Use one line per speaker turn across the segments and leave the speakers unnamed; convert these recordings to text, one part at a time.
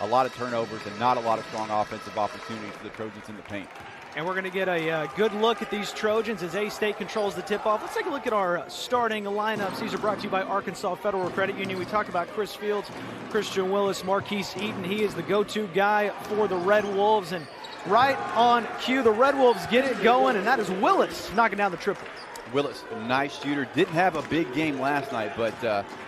a lot of turnovers and not a lot of strong offensive opportunities for the Trojans in the paint.
And we're going to get a good look at these Trojans as A-State controls the tip-off. Let's take a look at our starting lineups. These are brought to you by Arkansas Federal Credit Union. We talked about Chris Fields, Christian Willis, Marquis Eaton. He is the go-to guy for the Red Wolves. And right on cue, the Red Wolves get it going, and that is Willis knocking down the triple.
Willis, a nice shooter. Didn't have a big game last night, but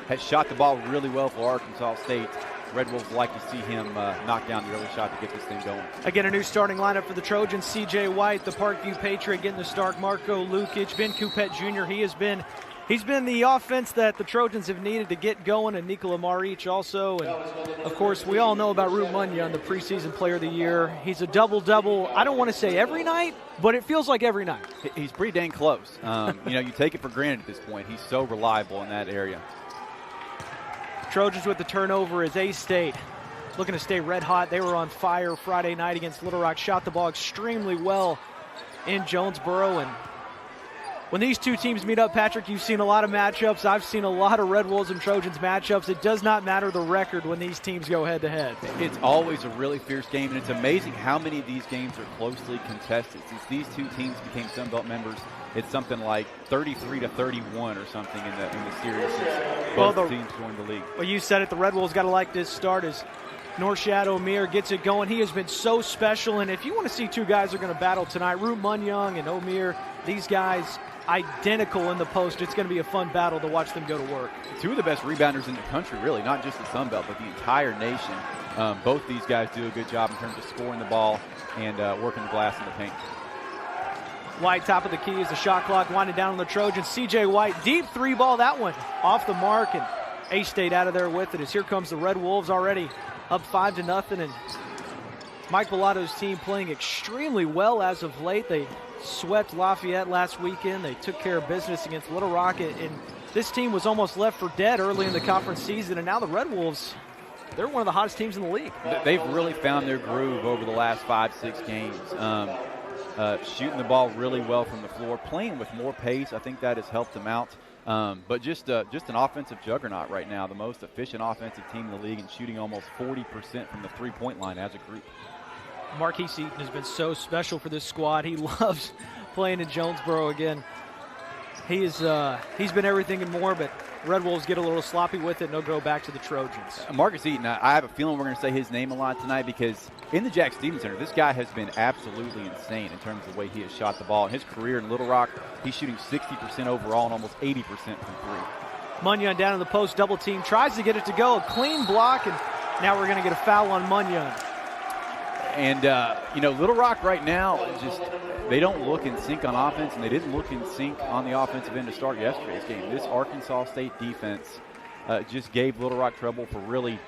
has shot the ball really well for Arkansas State. Red Wolves like to see him knock down the early shot to get this thing going.
Again, a new starting lineup for the Trojans. C.J. White, the Parkview Patriot, getting the start. Marco Lukic, Ben Coupette Jr. He's been the offense that the Trojans have needed to get going, and Nikola Maric also. And, of course, we all know about Root Munyon, the preseason player of the year. He's a double-double, I don't want to say every night, but it feels like every night.
He's pretty dang close. You take it for granted at this point. He's so reliable in that area.
Trojans with the turnover is A-State looking to stay red hot. They were on fire Friday night against Little Rock, shot the ball extremely well in Jonesboro. And when these two teams meet up, Patrick, you've seen a lot of matchups. I've seen a lot of Red Wolves and Trojans matchups. It does not matter the record when these teams go head-to-head.
It's always a really fierce game, and it's amazing how many of these games are closely contested. Since these two teams became Sun Belt members, it's something like 33-31 or something in the series since both teams joined the league.
Well, you said it. The Red Wolves got to like this start as Norshad Omier gets it going. He has been so special, and if you want to see two guys are going to battle tonight, Root Munyon and Omier, these guys identical in the post. It's going to be a fun battle to watch them go to work.
Two of the best rebounders in the country, really, not just the Sun Belt, but the entire nation. Both these guys do a good job in terms of scoring the ball and working the glass in the paint.
White, top of the key, as the shot clock winding down on the Trojans. C.J. White, deep three ball, that one off the mark, and A-State out of there with it as here comes the Red Wolves already up 5-0, and Mike Bellato's team playing extremely well as of late. They swept Lafayette last weekend. They took care of business against Little Rock, and this team was almost left for dead early in the conference season, and now the Red Wolves, they're one of the hottest teams in the league.
They've really found their groove over the last 5-6 games. Shooting the ball really well from the floor, playing with more pace. I think that has helped them out. But just an offensive juggernaut right now, the most efficient offensive team in the league, and shooting almost 40% from the three-point line as a group.
Marquis Eaton has been so special for this squad. He loves playing in Jonesboro again. He's been everything and more, but Red Wolves get a little sloppy with it, and they'll go back to the Trojans.
Marcus Eaton, I have a feeling we're going to say his name a lot tonight because in the Jack Stevens Center, this guy has been absolutely insane in terms of the way he has shot the ball. In his career in Little Rock, he's shooting 60% overall and almost 80% from three.
Munyon down in the post, double team, tries to get it to go. A clean block, and now we're going to get a foul on Munyon.
And, Little Rock right now, they don't look in sync on offense, and they didn't look in sync on the offensive end to start yesterday's game. This Arkansas State defense just gave Little Rock trouble for really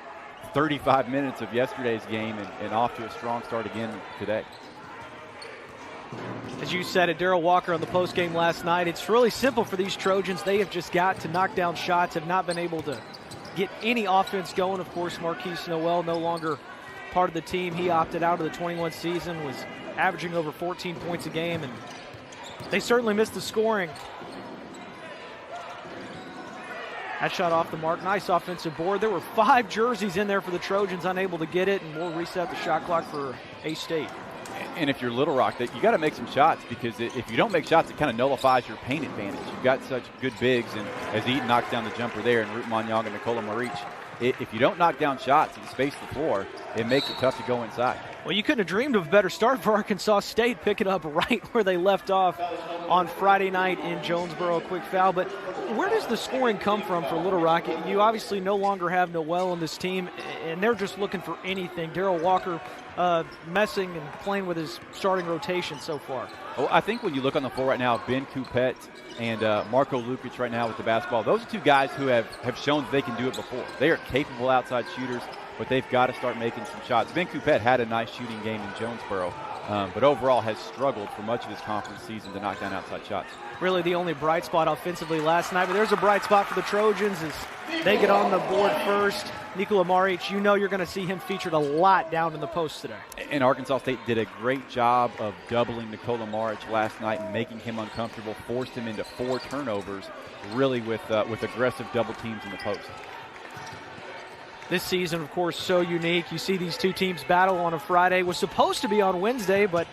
35 minutes of yesterday's game, and off to a strong start again today.
As you said it, Darrell Walker on the postgame last night, it's really simple for these Trojans. They have just got to knock down shots, have not been able to get any offense going. Of course, Marquis Noel no longer part of the team. He opted out of the 21 season, was averaging over 14 points a game, and they certainly missed the scoring. That shot off the mark. Nice offensive board. There were 5 jerseys in there for the Trojans, unable to get it, and we'll reset the shot clock for A-State.
And if you're Little Rock, you got to make some shots, because if you don't make shots, it kind of nullifies your paint advantage. You've got such good bigs, and as Eaton knocks down the jumper there, and Root Munyon and Nikola Maric, if you don't knock down shots and space the floor, it makes it tough to go inside.
Well, you couldn't have dreamed of a better start for Arkansas State, picking up right where they left off on Friday night in Jonesboro. A quick foul, but where does the scoring come from for Little Rock? You obviously no longer have Noel on this team, and they're just looking for anything. Darrell Walker messing and playing with his starting rotation so far.
Well, I think when you look on the floor right now, Ben Coupette and Marco Lukic right now with the basketball, those are two guys who have shown they can do it before. They are capable outside shooters, but they've got to start making some shots. Ben Coupette had a nice shooting game in Jonesboro, but overall has struggled for much of his conference season to knock down outside shots.
Really the only bright spot offensively last night, but there's a bright spot for the Trojans as they get on the board first. Nikola Maric, you know you're going to see him featured a lot down in the post today.
And Arkansas State did a great job of doubling Nikola Maric last night and making him uncomfortable, forced him into 4 turnovers, really with aggressive double teams in the post.
This season, of course, so unique. You see these two teams battle on a Friday. It was supposed to be on Wednesday, but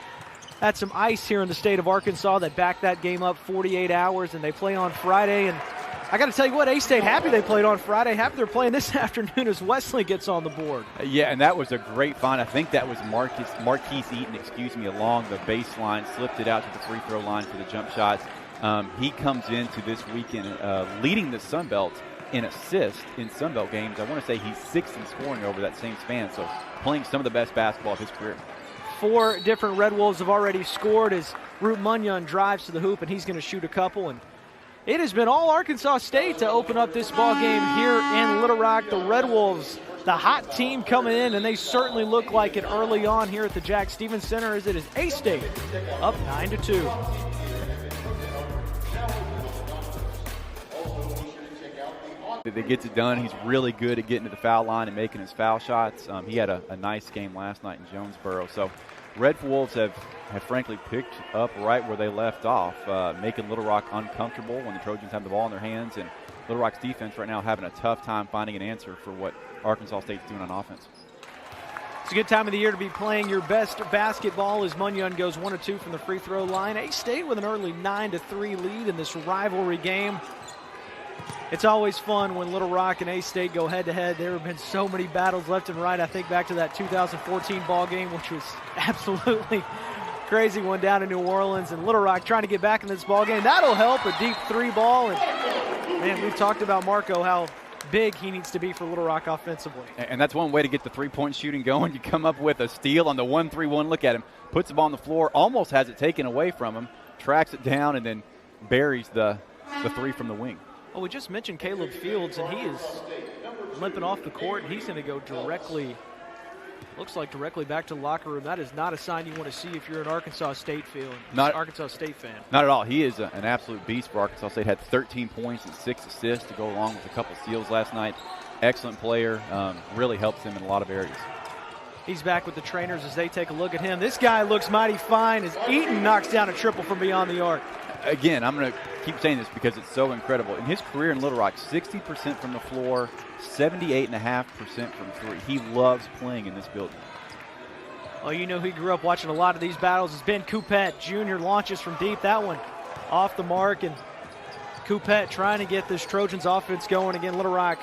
had some ice here in the state of Arkansas that backed that game up 48 hours, and they play on Friday. And I got to tell you what, A-State happy they played on Friday. Happy they're playing this afternoon as Wesley gets on the board.
Yeah, and that was a great find. I think that was Marquis Eaton, along the baseline, slipped it out to the free throw line for the jump shot. He comes into this weekend leading the Sun Belt in assists in Sun Belt games. I want to say he's 6th in scoring over that same span, so playing some of the best basketball of his career.
4 different Red Wolves have already scored as Root Munyon drives to the hoop, and he's going to shoot a couple. And it has been all Arkansas State to open up this ball game here in Little Rock. The Red Wolves, the hot team coming in, and they certainly look like it early on here at the Jack Stevens Center as it is A-State up 9-2.
That gets it done. He's really good at getting to the foul line and making his foul shots. He had a nice game last night in Jonesboro. So Red Wolves have frankly picked up right where they left off, making Little Rock uncomfortable when the Trojans have the ball in their hands. And Little Rock's defense right now having a tough time finding an answer for what Arkansas State's doing on offense.
It's a good time of the year to be playing your best basketball as Munyon goes 1 of 2 from the free throw line. A-State with an early 9-3 lead in this rivalry game. It's always fun when Little Rock and A-State go head-to-head. There have been so many battles left and right. I think back to that 2014 ball game, which was absolutely crazy one down in New Orleans. And Little Rock trying to get back in this ball game. That'll help, a deep 3 ball. And, man, we've talked about Marco, how big he needs to be for Little Rock offensively.
And that's one way to get the three-point shooting going. You come up with a steal on the 1-3-1. Look at him. Puts the ball on the floor, almost has it taken away from him, tracks it down, and then buries the 3 from the wing.
Well, we just mentioned Caleb Fields, and he is limping off the court. He's going to go directly back to the locker room. That is not a sign you want to see if you're an Arkansas State fan. Not at all.
He is an absolute beast for Arkansas State. Had 13 points and 6 assists to go along with a couple steals last night. Excellent player. Really helps them in a lot of areas.
He's back with the trainers as they take a look at him. This guy looks mighty fine as Eaton knocks down a triple from beyond the arc.
Again, I'm going to keep saying this because it's so incredible. In his career in Little Rock, 60% from the floor, 78.5% from 3. He loves playing in this building.
Well, you know he grew up watching a lot of these battles. It's Ben Coupette Jr. launches from deep. That one off the mark, and Coupette trying to get this Trojans offense going. Again, Little Rock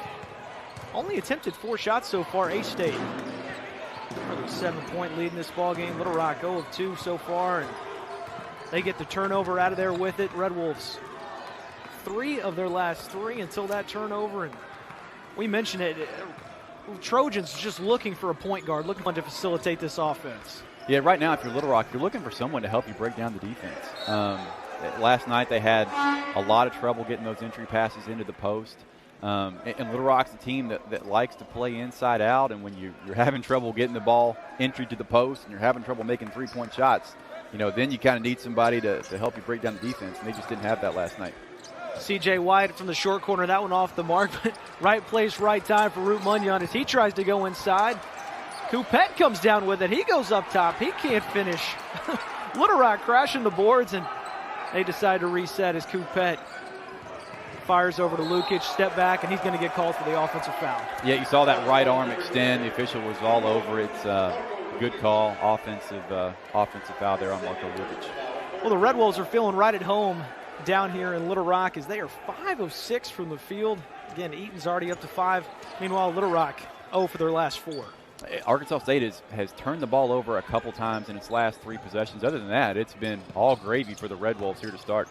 only attempted 4 shots so far. A-State, early 7-point lead in this ball game. Little Rock 0 of 2 so far, and they get the turnover out of there with it. Red Wolves, 3 of their last 3 until that turnover. And we mentioned it, Trojans just looking for a point guard, looking to facilitate this offense.
Yeah, right now, if you're Little Rock, you're looking for someone to help you break down the defense. Last night they had a lot of trouble getting those entry passes into the post. And Little Rock's a team that likes to play inside out, and when you're having trouble getting the ball entry to the post and you're having trouble making 3-point shots, then you kind of need somebody to help you break down the defense, and they just didn't have that last night.
C.J. White from the short corner, that one off the mark, but right place, right time for Root Munyon as he tries to go inside. Coupette comes down with it. He goes up top. He can't finish. Little Rock crashing the boards, and they decide to reset as Coupette fires over to Lukic, step back, and he's going to get called for the offensive foul. Yeah,
you saw that right arm extend. The official was all over it. Good call, offensive foul there on Marco Lukic.
Well, the Red Wolves are feeling right at home down here in Little Rock as they are 5 of 6 from the field. Again, Eaton's already up to 5. Meanwhile, Little Rock 0 for their last 4.
Arkansas State has turned the ball over a couple times in its last 3 possessions. Other than that, it's been all gravy for the Red Wolves here to start.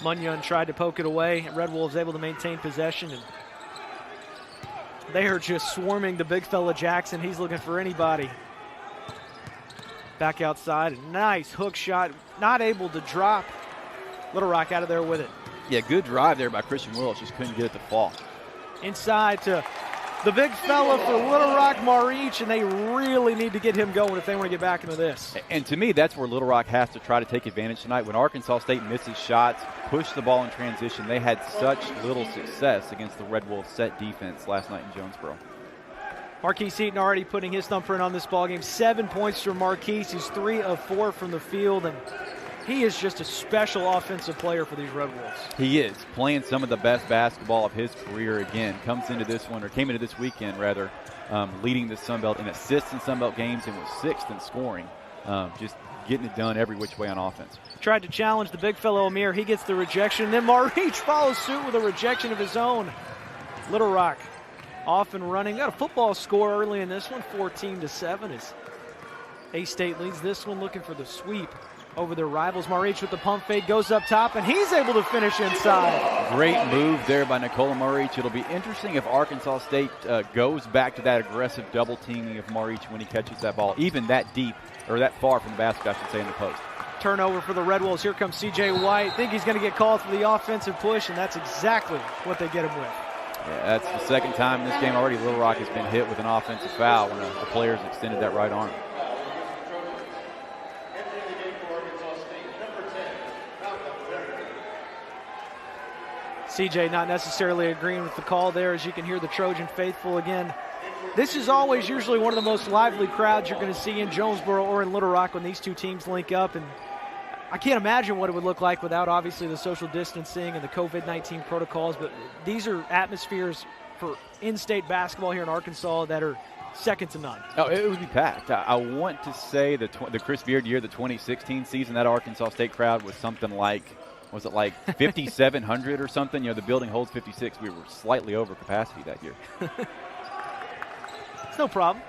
Munyon tried to poke it away. Red Wolves able to maintain possession, and they are just swarming the big fella Jackson. He's looking for anybody. Back outside, a nice hook shot, not able to drop. Little Rock out of there with it.
Yeah, good drive there by Christian Willis, just couldn't get it to fall.
Inside to the big fella for Little Rock, Marich, and they really need to get him going if they want to get back into this.
And to me, that's where Little Rock has to try to take advantage tonight. When Arkansas State misses shots, push the ball in transition, they had such little success against the Red Wolves set defense last night in Jonesboro.
Marquis Eaton already putting his thumbprint on this ballgame. 7 points for Marquis. He's 3 of 4 from the field. And He is just a special offensive player for these Red Wolves.
He is playing some of the best basketball of his career again. Came into this weekend rather, leading the Sun Belt in assists in Sun Belt games and was 6th in scoring. Just getting it done every which way on offense.
Tried to challenge the big fellow Amir. He gets the rejection. Then Marquis follows suit with a rejection of his own. Little Rock off and running. Got a football score early in this one, 14-7 as A-State leads this one, looking for the sweep over their rivals. Marich with the pump fake goes up top, and he's able to finish inside.
Great move there by Nikola Marich. It'll be interesting if Arkansas State goes back to that aggressive double teaming of Marich when he catches that ball, even that deep, or that far from the basket, I should say, in the post.
Turnover for the Red Wolves. Here comes C.J. White. Think he's going to get called for the offensive push, and that's exactly what they get him with.
Yeah, that's the second time in this game already Little Rock has been hit with an offensive foul when a player's extended that right arm.
CJ not necessarily agreeing with the call there, as you can hear the Trojan faithful again. This is always usually one of the most lively crowds you're going to see in Jonesboro or in Little Rock when these two teams link up. And I can't imagine what it would look like without obviously the social distancing and the COVID-19 protocols, but these are atmospheres for in-state basketball here in Arkansas that are second to none.
Oh, it would be packed. I want to say the Chris Beard year, the 2016 season, that Arkansas State crowd was something like, was it like 5,700 or something? You know, the building holds 56. We were slightly over capacity that year.
It's no problem.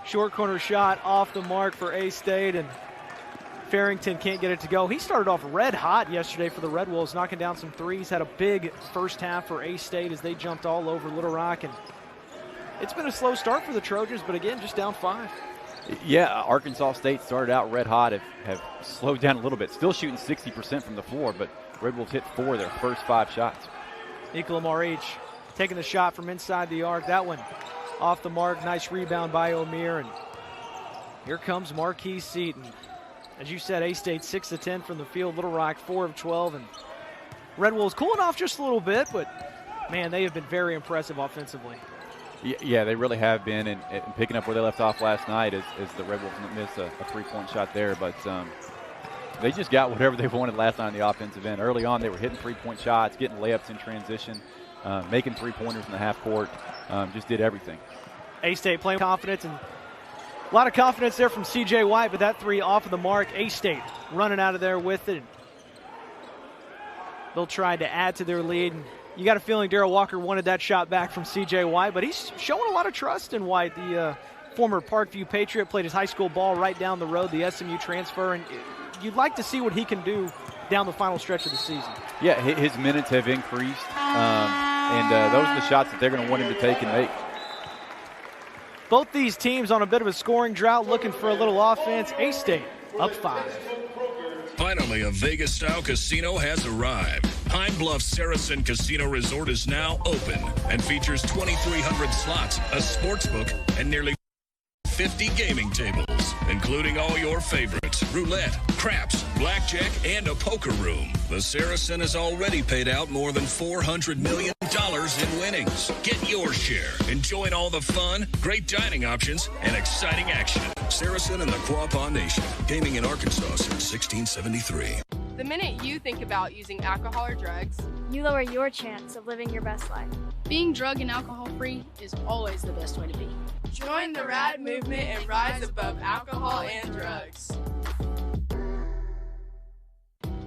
Short corner shot off the mark for A-State, and Farrington can't get it to go. He started off red hot yesterday for the Red Wolves, knocking down some threes. Had a big first half for A-State as they jumped all over Little Rock. And it's been a slow start for the Trojans, but again, just down 5.
Yeah, Arkansas State started out red hot, have slowed down a little bit. Still shooting 60% from the floor, but Red Wolves hit 4 of their first 5 shots.
Nikola Marich taking the shot from inside the arc. That one off the mark. Nice rebound by O'Meara. And here comes Marquis Eaton. As you said, A-State 6 of 10 from the field. Little Rock 4 of 12. And Red Wolves cooling off just a little bit, but, man, they have been very impressive offensively.
Yeah, they really have been, and picking up where they left off last night as the Red Wolves missed a 3-point shot there. But they just got whatever they wanted last night on the offensive end. Early on, they were hitting 3-point shots, getting layups in transition, making 3-pointers in the half court, just did everything.
A-State playing confidence, and a lot of confidence there from C.J. White, but that 3 off of the mark. A-State running out of there with it. They'll try to add to their lead. And you got a feeling Darrell Walker wanted that shot back from C.J. White, but he's showing a lot of trust in White. The former Parkview Patriot played his high school ball right down the road, the SMU transfer, and you'd like to see what he can do down the final stretch of the season. Yeah,
his minutes have increased, and those are the shots that they're going to want him to take and make.
Both these teams on a bit of a scoring drought, looking for a little offense. A-State up 5.
Finally, a Vegas-style casino has arrived. Pine Bluff Saracen Casino Resort is now open and features 2,300 slots, a sports book, and nearly 50 gaming tables, including all your favorites: roulette, craps, blackjack, and a poker room. The Saracen has already paid out more than $400 million in winnings. Get your share and join all the fun, great dining options, and exciting action. Saracen and the Quapaw Nation, gaming in Arkansas since 1673.
The minute you think about using alcohol or drugs,
you lower your chance of living your best life.
Being drug and alcohol free is always the best way to be. Join the RAD movement and rise above alcohol and drugs.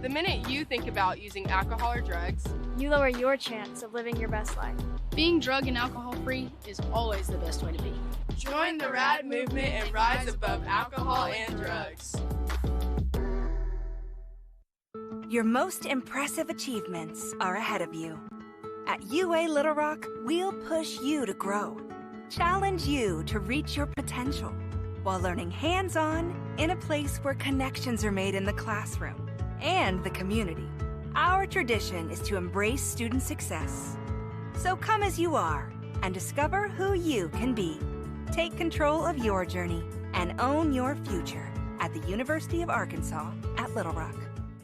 The minute you think about using alcohol or drugs,
you lower your chance of living your best life.
Being drug and alcohol free is always the best way to be. Join the RAD movement and rise above alcohol and drugs.
Your most impressive achievements are ahead of you. At UA Little Rock, we'll push you to grow, challenge you to reach your potential, while learning hands-on in a place where connections are made in the classroom and the community. Our tradition is to embrace student success. So come as you are and discover who you can be. Take control of your journey and own your future at the University of Arkansas at Little Rock.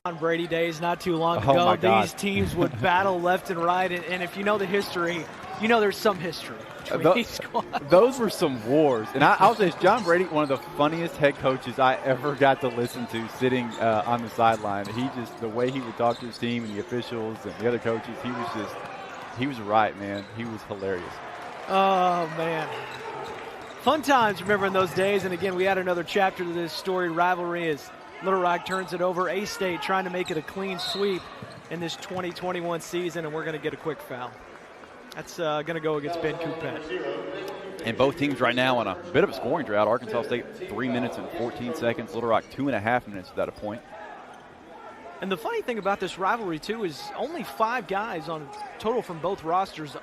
On Brady days not too long ago, these teams would battle left and right, and if you know the history, you know there's some history. between these squads.
Those were some wars. And I'll say, John Brady, one of the funniest head coaches I ever got to listen to sitting on the sideline. The way he would talk to his team and the officials and the other coaches, he was right, man. He was hilarious.
Oh, man. Fun times remembering those days. And, again, we add another chapter to this storied rivalry as Little Rock turns it over. A-State trying to make it a clean sweep in this 2021 season, and we're going to get a quick foul. That's going to go against Ben Coupet.
And both teams right now on a bit of a scoring drought. Arkansas State 3 minutes and 14 seconds. Little Rock 2.5 minutes without a point.
And the funny thing about this rivalry, too, is only 5 guys on total from both rosters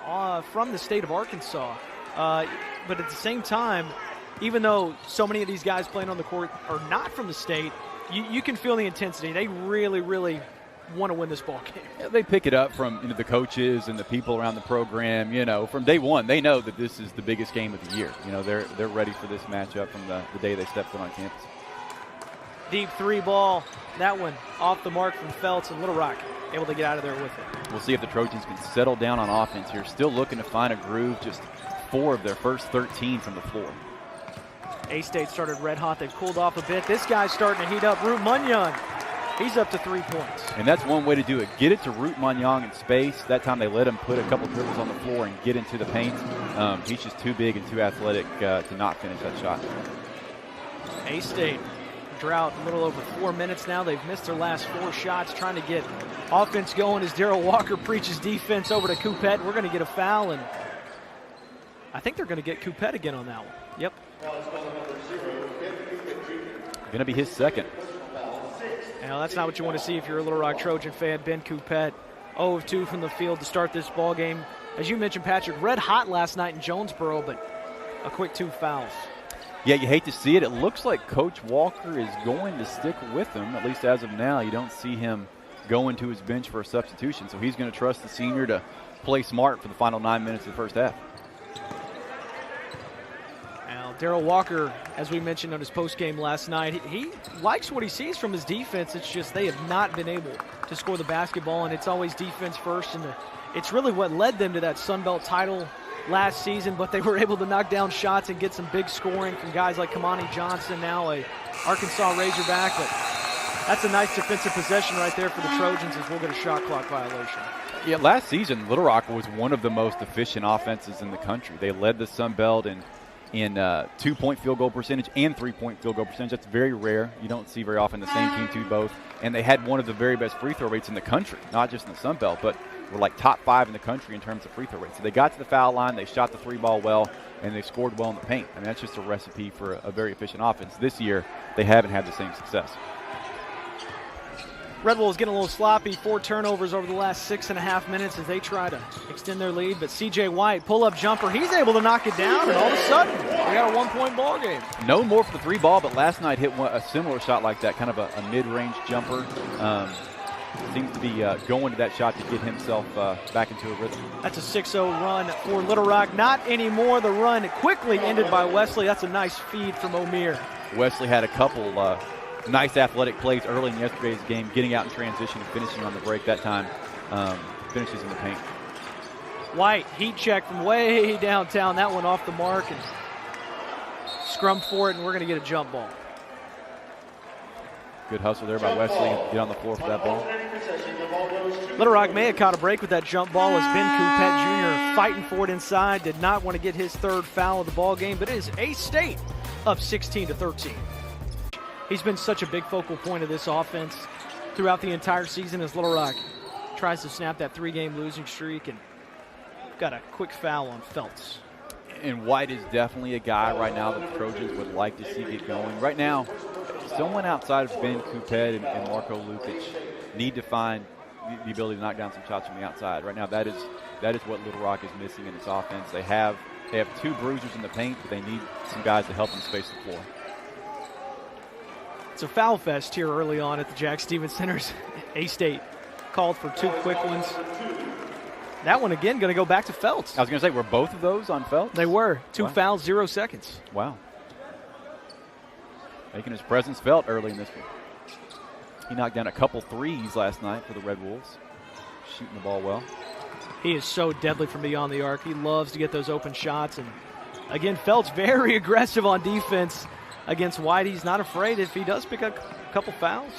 from the state of Arkansas. But at the same time, even though so many of these guys playing on the court are not from the state, you can feel the intensity. They really, really want to win this ball game.
Yeah, they pick it up from the coaches and the people around the program. From day one, they know that this is the biggest game of the year. They're ready for this matchup from the day they step foot on campus.
Deep 3 ball. That one off the mark from Feltz, and Little Rock able to get out of there with it.
We'll see if the Trojans can settle down on offense here. Still looking to find a groove. Just 4 of their first 13 from the floor.
A-State started red hot. They've cooled off a bit. This guy's starting to heat up. Root Munyon. He's up to 3 points.
And that's one way to do it. Get it to Root Munyon in space. That time they let him put a couple dribbles on the floor and get into the paint. He's just too big and too athletic to not finish that shot.
A-State drought a little over 4 minutes now. They've missed their last 4 shots, trying to get offense going as Darrell Walker preaches defense over to Coupet. We're going to get a foul, and I think they're going to get Coupet again on that one. Yep.
Going to be his second.
Now, that's not what you want to see if you're a Little Rock Trojan fan. Ben Coupet, 0 of 2 from the field to start this ball game. As you mentioned, Patrick, red hot last night in Jonesboro, but a quick 2 fouls.
Yeah, you hate to see it. It looks like Coach Walker is going to stick with him, at least as of now. You don't see him going to his bench for a substitution, so he's going to trust the senior to play smart for the final 9 minutes of the first half.
Now, Darrell Walker, as we mentioned on his postgame last night, he likes what he sees from his defense. It's just they have not been able to score the basketball, and it's always defense first. And it's really what led them to that Sun Belt title last season, but they were able to knock down shots and get some big scoring from guys like Kamani Johnson, now a Arkansas Razorback. But that's a nice defensive possession right there for the Trojans as we'll get a shot clock violation.
Yeah, last season, Little Rock was one of the most efficient offenses in the country. They led the Sun Belt in 2-point field goal percentage and 3-point field goal percentage. That's very rare. You don't see very often the same team do both. And they had one of the very best free throw rates in the country, not just in the Sun Belt, but were like top 5 in the country in terms of free throw rates. So they got to the foul line, they shot the 3-ball well, and they scored well in the paint. I mean, that's just a recipe for a very efficient offense. This year, they haven't had the same success.
Red Wolves getting a little sloppy. 4 turnovers over the last 6.5 minutes as they try to extend their lead. But C.J. White, pull-up jumper, he's able to knock it down, and all of a sudden, we got a 1-point ball game.
No more for the 3-ball, but last night hit a similar shot like that, kind of a mid-range jumper. Seems to be going to that shot to get himself back into a rhythm.
That's a 6-0 run for Little Rock. Not anymore. The run quickly ended by Wesley. That's a nice feed from O'Meara.
Wesley had a couple nice athletic plays early in yesterday's game, getting out in transition and finishing on the break. That time finishes in the paint.
White, heat check from way downtown. That one off the mark, and scrum for it, and we're going to get a jump ball.
Good hustle there by Wesley. Get on the floor for that ball.
Little Rock may have caught a break with that jump ball as Ben Coupet Jr. fighting for it inside. Did not want to get his 3rd foul of the ball game, but it is A-State up 16-13. He's been such a big focal point of this offense throughout the entire season as Little Rock tries to snap that 3-game losing streak, and got a quick foul on Feltz.
And White is definitely a guy right now that the Trojans would like to see get going. Right now, someone outside of Ben Coupet and Marco Lukic need to find the ability to knock down some shots from the outside. Right now, that is what Little Rock is missing in its offense. They have 2 bruisers in the paint, but they need some guys to help them space the floor.
It's a foul fest here early on at the Jack Stevens Centers. A-State called for 2 quick ones. That one, again, going to go back to Feltz.
I was going to say, were both of those on Feltz?
They were. 2
Wow.
fouls, 0 seconds.
Wow. Making his presence felt early in this one. He knocked down a couple threes last night for the Red Wolves, shooting the ball well.
He is so deadly from beyond the arc. He loves to get those open shots. And again, Felt's very aggressive on defense against White. He's not afraid if he does pick up a couple fouls.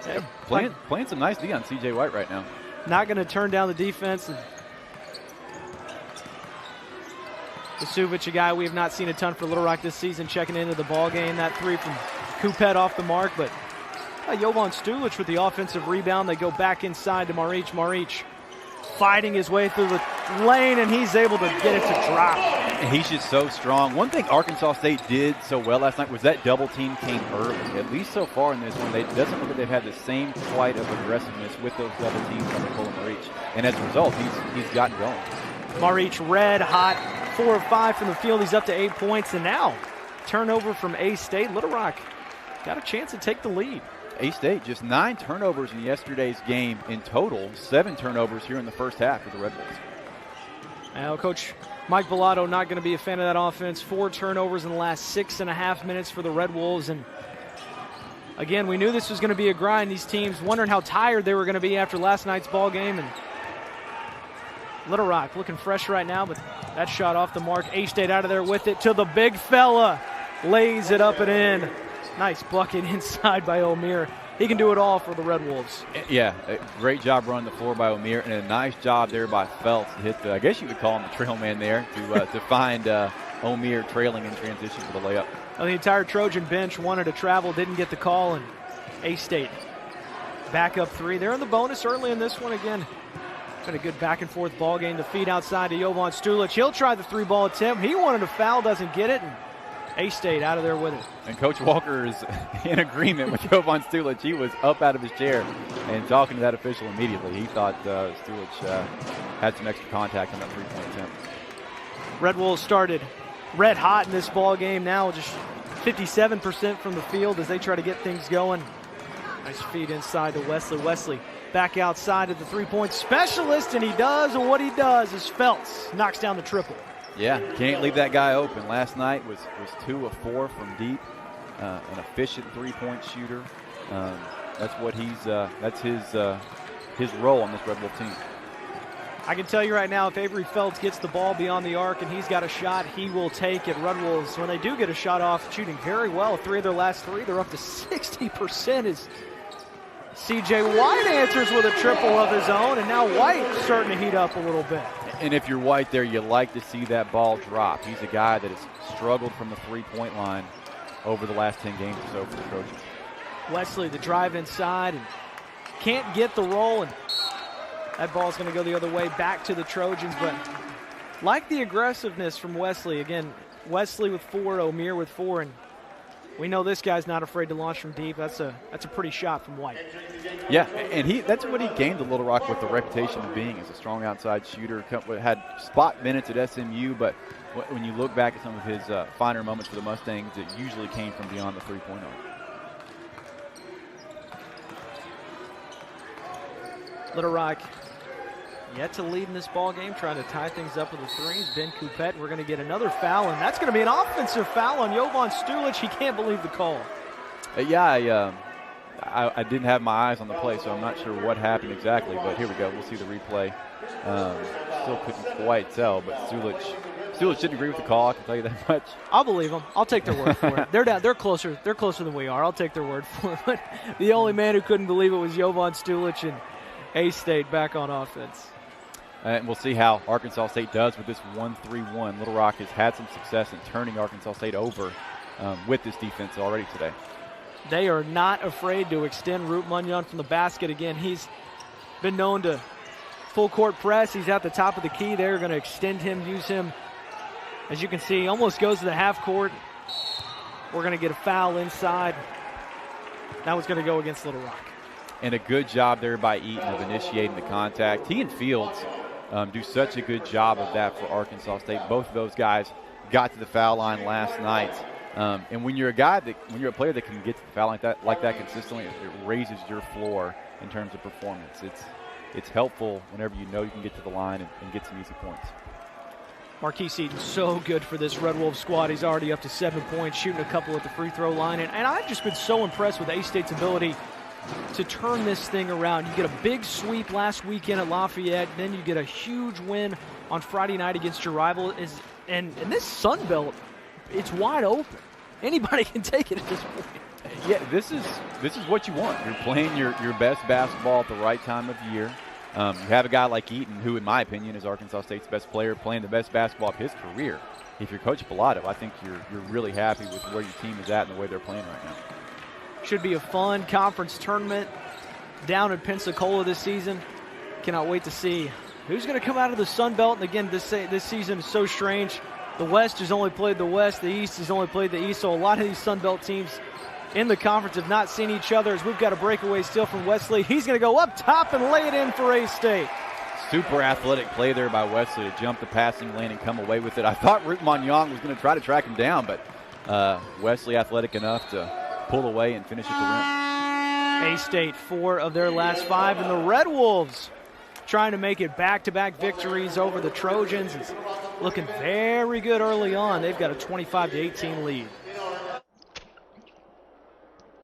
Yeah, playing some nice D on C.J. White right now.
Not going to turn down the defense. And Vasuvic, a guy we have not seen a ton for Little Rock this season, checking into the ball game. That three from Coupette off the mark, but Jovan Stewart with the offensive rebound. They go back inside to Marich. Marich fighting his way through the lane, and he's able to get it to drop.
And he's just so strong. One thing Arkansas State did so well last night was that double team came early. At least so far in this one, it doesn't look like they've had the same flight of aggressiveness with those double teams on Nicole Marich. And as a result, he's gotten going.
Marich red hot, 4 of 5 from the field. He's up to 8 points, and now turnover from A-State. Little Rock got a chance to take the lead.
A-State just 9 turnovers in yesterday's game in total, 7 turnovers here in the first half for the Red Bulls.
Now, Coach Mike Bellato not going to be a fan of that offense. 4 turnovers in the last 6.5 minutes for the Red Wolves. And again, we knew this was going to be a grind. These teams wondering how tired they were going to be after last night's ball game. And Little Rock looking fresh right now, but that shot off the mark. A-State out of there with it to the big fella. Lays it up and in. Nice bucket inside by O'Meara. He can do it all for the Red Wolves.
Yeah, a great job running the floor by O'Meara, and a nice job there by Feltz to hit I guess you could call him the trail man there, to find O'Meara trailing in transition for the layup.
Well, the entire Trojan bench wanted to travel, didn't get the call, and A-State back up 3. They're in the bonus early in this one again. Got a good back-and-forth ball game. The feed outside to Jovan Stewart. He'll try the 3-ball attempt. He wanted a foul, doesn't get it. And A-State out of there with it.
And Coach Walker is in agreement with Jovan Stewart. He was up out of his chair and talking to that official immediately. He thought Stewart had some extra contact on that 3-point attempt.
Red Wolves started red hot in this ball game. Now just 57% from the field as they try to get things going. Nice feed inside to Wesley. Wesley back outside of the 3-point specialist, and he does, and what he does is Feltz knocks down the triple.
Yeah, can't leave that guy open. Last night was 2 of 4 from deep. An efficient 3-point shooter. That's what that's his role on this Red Wolf team.
I can tell you right now, if Avery Feltz gets the ball beyond the arc and he's got a shot, he will take it. Red Wolves, when they do get a shot off, shooting very well. 3 of their last 3, they're up to 60% as C.J. White answers with a triple of his own, and now White's starting to heat up a little bit.
And if you're White there, you like to see that ball drop. He's a guy that has struggled from the 3-point line over the last 10 games or so for the Trojans.
Wesley, the drive inside, and can't get the roll, and that ball's going to go the other way back to the Trojans. But like the aggressiveness from Wesley, again, Wesley with 4, O'Meara with 4, and we know this guy's not afraid to launch from deep. That's a pretty shot from White.
Yeah, and that's what he gained to Little Rock with the reputation of being as a strong outside shooter. Had spot minutes at SMU, but when you look back at some of his finer moments for the Mustangs, it usually came from beyond the 3-point arc.
Little Rock yet to lead in this ball game, trying to tie things up with a 3. Ben Coupette. We're going to get another foul, and that's going to be an offensive foul on Jovan Stewart. He can't believe the call.
I didn't have my eyes on the play, so I'm not sure what happened exactly, but here we go. We'll see the replay. Still couldn't quite tell, but Stewart didn't agree with the call, I can tell you that much.
I'll believe them. I'll take their word for it. They're closer than we are. I'll take their word for it. But the only man who couldn't believe it was Jovan Stewart, and A-State back on offense.
And we'll see how Arkansas State does with this 1-3-1. Little Rock has had some success in turning Arkansas State over with this defense already today.
They are not afraid to extend Root Munyon from the basket again. He's been known to full court press. He's at the top of the key. They're going to extend him, use him. As you can see, he almost goes to the half court. We're going to get a foul inside. That was going to go against Little Rock.
And a good job there by Eaton of initiating the contact. He and Fields do such a good job of that for Arkansas State. Both of those guys got to the foul line last night. And when you're a player that can get to the foul like that consistently, it raises your floor in terms of performance. It's helpful whenever you know you can get to the line and get some easy points.
Marquis Eaton so good for this Red Wolf squad. He's already up to 7 points, shooting a couple at the free throw line. And I've just been so impressed with A-State's ability to turn this thing around. You get a big sweep last weekend at Lafayette, then you get a huge win on Friday night against your rival. And this Sun Belt, it's wide open. Anybody can take it at this point.
Yeah, this is what you want. You're playing your best basketball at the right time of year. You have a guy like Eaton, who, in my opinion, is Arkansas State's best player, playing the best basketball of his career. If you're Coach Pilato, I think you're really happy with where your team is at and the way they're playing right now.
Should be a fun conference tournament down in Pensacola this season. Cannot wait to see who's going to come out of the Sun Belt. And again, this season is so strange. The West has only played the West. The East has only played the East. So a lot of these Sun Belt teams in the conference have not seen each other. As we've got a breakaway steal from Wesley. He's going to go up top and lay it in for A-State.
Super athletic play there by Wesley to jump the passing lane and come away with it. I thought Root Monyong was going to try to track him down, but Wesley athletic enough to pull away and finish at the rim.
A-State 4 of their last 5, and the Red Wolves trying to make it back-to-back victories over the Trojans. It's looking very good early on. They've got a 25-18 lead.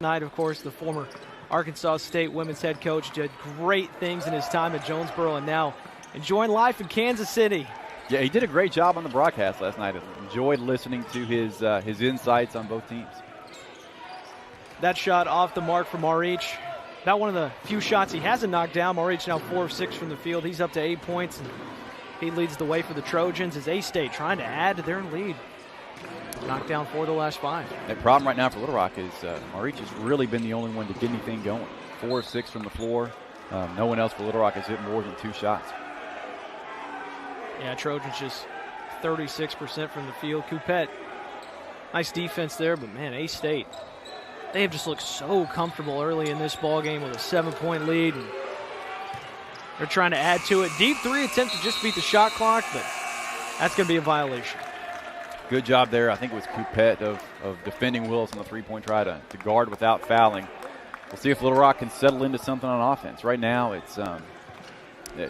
Tonight, of course, the former Arkansas State women's head coach did great things in his time at Jonesboro and now enjoying life in Kansas City.
Yeah, he did a great job on the broadcast last night. I enjoyed listening to his insights on both teams.
That shot off the mark for Marich. About one of the few shots he hasn't knocked down. Marich now 4 of 6 from the field. He's up to 8 points, and he leads the way for the Trojans as A-State trying to add to their lead. Knocked down 4 of the last 5.
The problem right now for Little Rock is Marich has really been the only one to get anything going. 4 of 6 from the floor. No one else for Little Rock has hit more than 2 shots.
Yeah, Trojans just 36% from the field. Coupette, nice defense there, but man, A-State, they have just looked so comfortable early in this ball game with a 7-point lead. And they're trying to add to it. Deep 3 attempt to just beat the shot clock, but that's going to be a violation.
Good job there. I think it was Coupette of defending Willis on the 3-point try to guard without fouling. We'll see if Little Rock can settle into something on offense. Right now, it's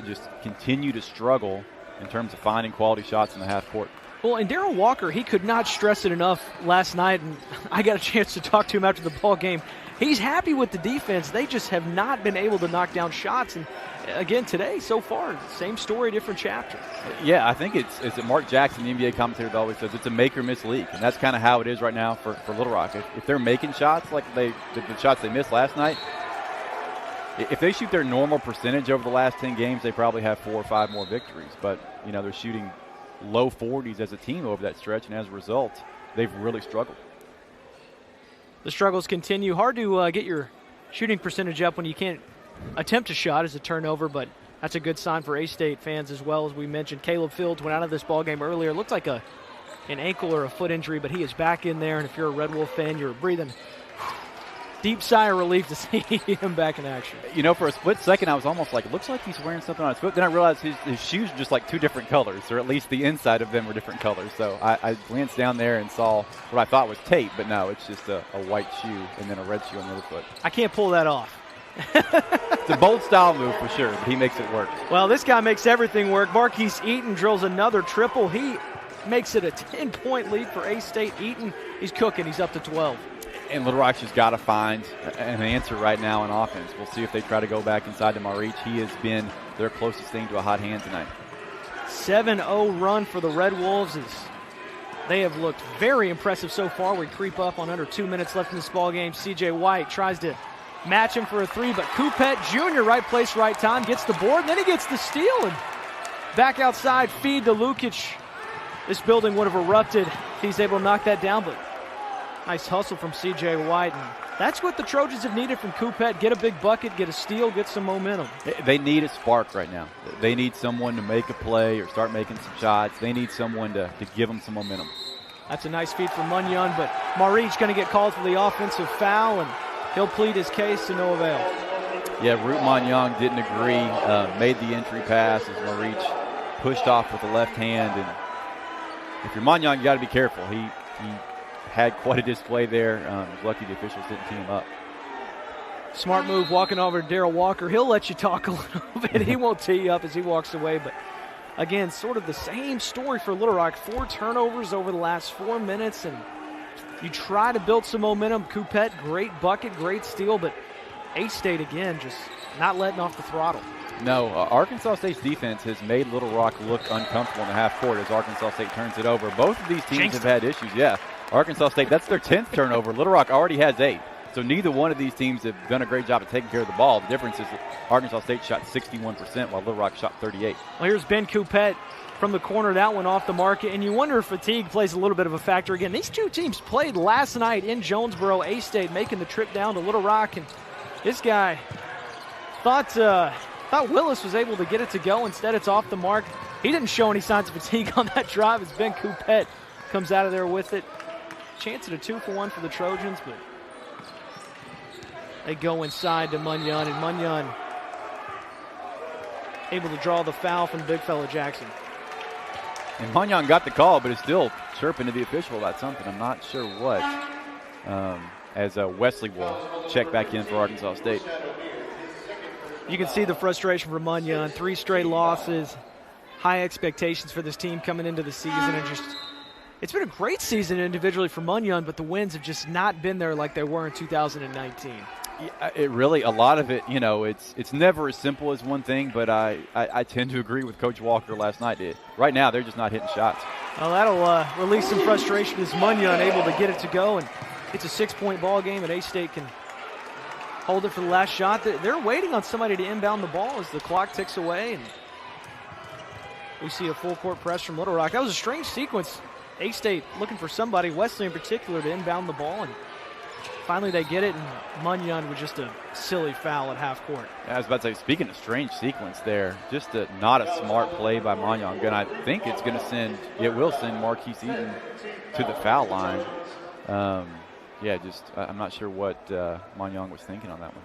just continue to struggle in terms of finding quality shots in the half court.
Well, and Darryl Walker, he could not stress it enough last night, and I got a chance to talk to him after the ball game. He's happy with the defense. They just have not been able to knock down shots. And again, today, so far, same story, different chapter.
Yeah, I think it's Mark Jackson, the NBA commentator, that always says it's a make-or-miss league, and that's kind of how it is right now for Little Rock. If they're making shots like the shots they missed last night, if they shoot their normal percentage over the last 10 games, they probably have 4 or 5 more victories. But, you know, they're shooting low 40s as a team over that stretch, and as a result, they've really struggled.
The struggles continue. Hard to get your shooting percentage up when you can't attempt a shot as a turnover, but that's a good sign for A-State fans as well. As we mentioned, Caleb Fields went out of this ball game earlier. It looked like an ankle or a foot injury, but he is back in there, and if you're a Red Wolf fan, you're breathing deep sigh of relief to see him back in action.
You know, for a split second, I was almost like, it looks like he's wearing something on his foot. Then I realized his shoes are just like 2 different colors, or at least the inside of them were different colors. So I glanced down there and saw what I thought was tape, but no, it's just a white shoe and then a red shoe on the other foot.
I can't pull that off.
It's a bold style move for sure, but he makes it work.
Well, this guy makes everything work. Marquis Eaton drills another triple. He makes it a 10-point lead for A-State. Eaton, he's cooking. He's up to 12.
And Little Rock's just got to find an answer right now in offense. We'll see if they try to go back inside to Marich. He has been their closest thing to a hot hand tonight.
7-0 run for the Red Wolves. They have looked very impressive so far. We creep up on under 2 minutes left in this ball game. C.J. White tries to match him for a 3, but Coupette Jr., right place, right time, gets the board, and then he gets the steal. And back outside, feed to Lukic. This building would have erupted if he's able to knock that down, but nice hustle from C.J. White. And that's what the Trojans have needed from Coupette. Get a big bucket, get a steal, get some momentum.
They need a spark right now. They need someone to make a play or start making some shots. They need someone to give them some momentum.
That's a nice feed from Munyon, but Marich going to get called for the offensive foul, and he'll plead his case to no avail.
Yeah, Root Monyong didn't agree, made the entry pass as Marich pushed off with the left hand. And if you're Monyong, you got to be careful. He had quite a display there. Was lucky the officials didn't tee him up.
Smart move walking over to Darryl Walker. He'll let you talk a little bit. He won't tee you up as he walks away. But, again, sort of the same story for Little Rock. 4 turnovers over the last 4 minutes, and you try to build some momentum. Coupette, great bucket, great steal, but A-State again just not letting off the throttle.
No, Arkansas State's defense has made Little Rock look uncomfortable in the half court as Arkansas State turns it over. Both of these teams have had issues. Yeah, Arkansas State, that's their 10th turnover. Little Rock already has 8. So neither one of these teams have done a great job of taking care of the ball. The difference is that Arkansas State shot 61% while Little Rock shot 38.
Well, here's Ben Coupette from the corner. That one off the market. And you wonder if fatigue plays a little bit of a factor again. These two teams played last night in Jonesboro. A-State making the trip down to Little Rock. And this guy thought Willis was able to get it to go. Instead, it's off the mark. He didn't show any signs of fatigue on that drive as Ben Coupette comes out of there with it. Chance at a 2-for-1 for the Trojans, but they go inside to Munyon, and Munyon able to draw the foul from big fella Jackson.
And Munyon got the call, but is still chirping to the official about something. I'm not sure what. As Wesley will check back in for Arkansas State.
You can see the frustration for Munyon. 3 straight losses, high expectations for this team coming into the season, and it's been a great season individually for Munyon, but the wins have just not been there like they were in 2019.
Yeah, it really, a lot of it, it's never as simple as one thing, but I tend to agree with Coach Walker last night. Right now, they're just not hitting shots.
Well, that'll release some frustration as Munyon able to get it to go, and it's a 6-point ball game, and A-State can hold it for the last shot. They're waiting on somebody to inbound the ball as the clock ticks away, and we see a full-court press from Little Rock. That was a strange sequence. A-State looking for somebody, Wesley in particular, to inbound the ball, and finally they get it, and Munyon with just a silly foul at half court.
Yeah, I was about to say, speaking of strange sequence there, just not a smart play by Munyon. And I think it will send Marquis Eaton to the foul line. I'm not sure what Munyon was thinking on that one.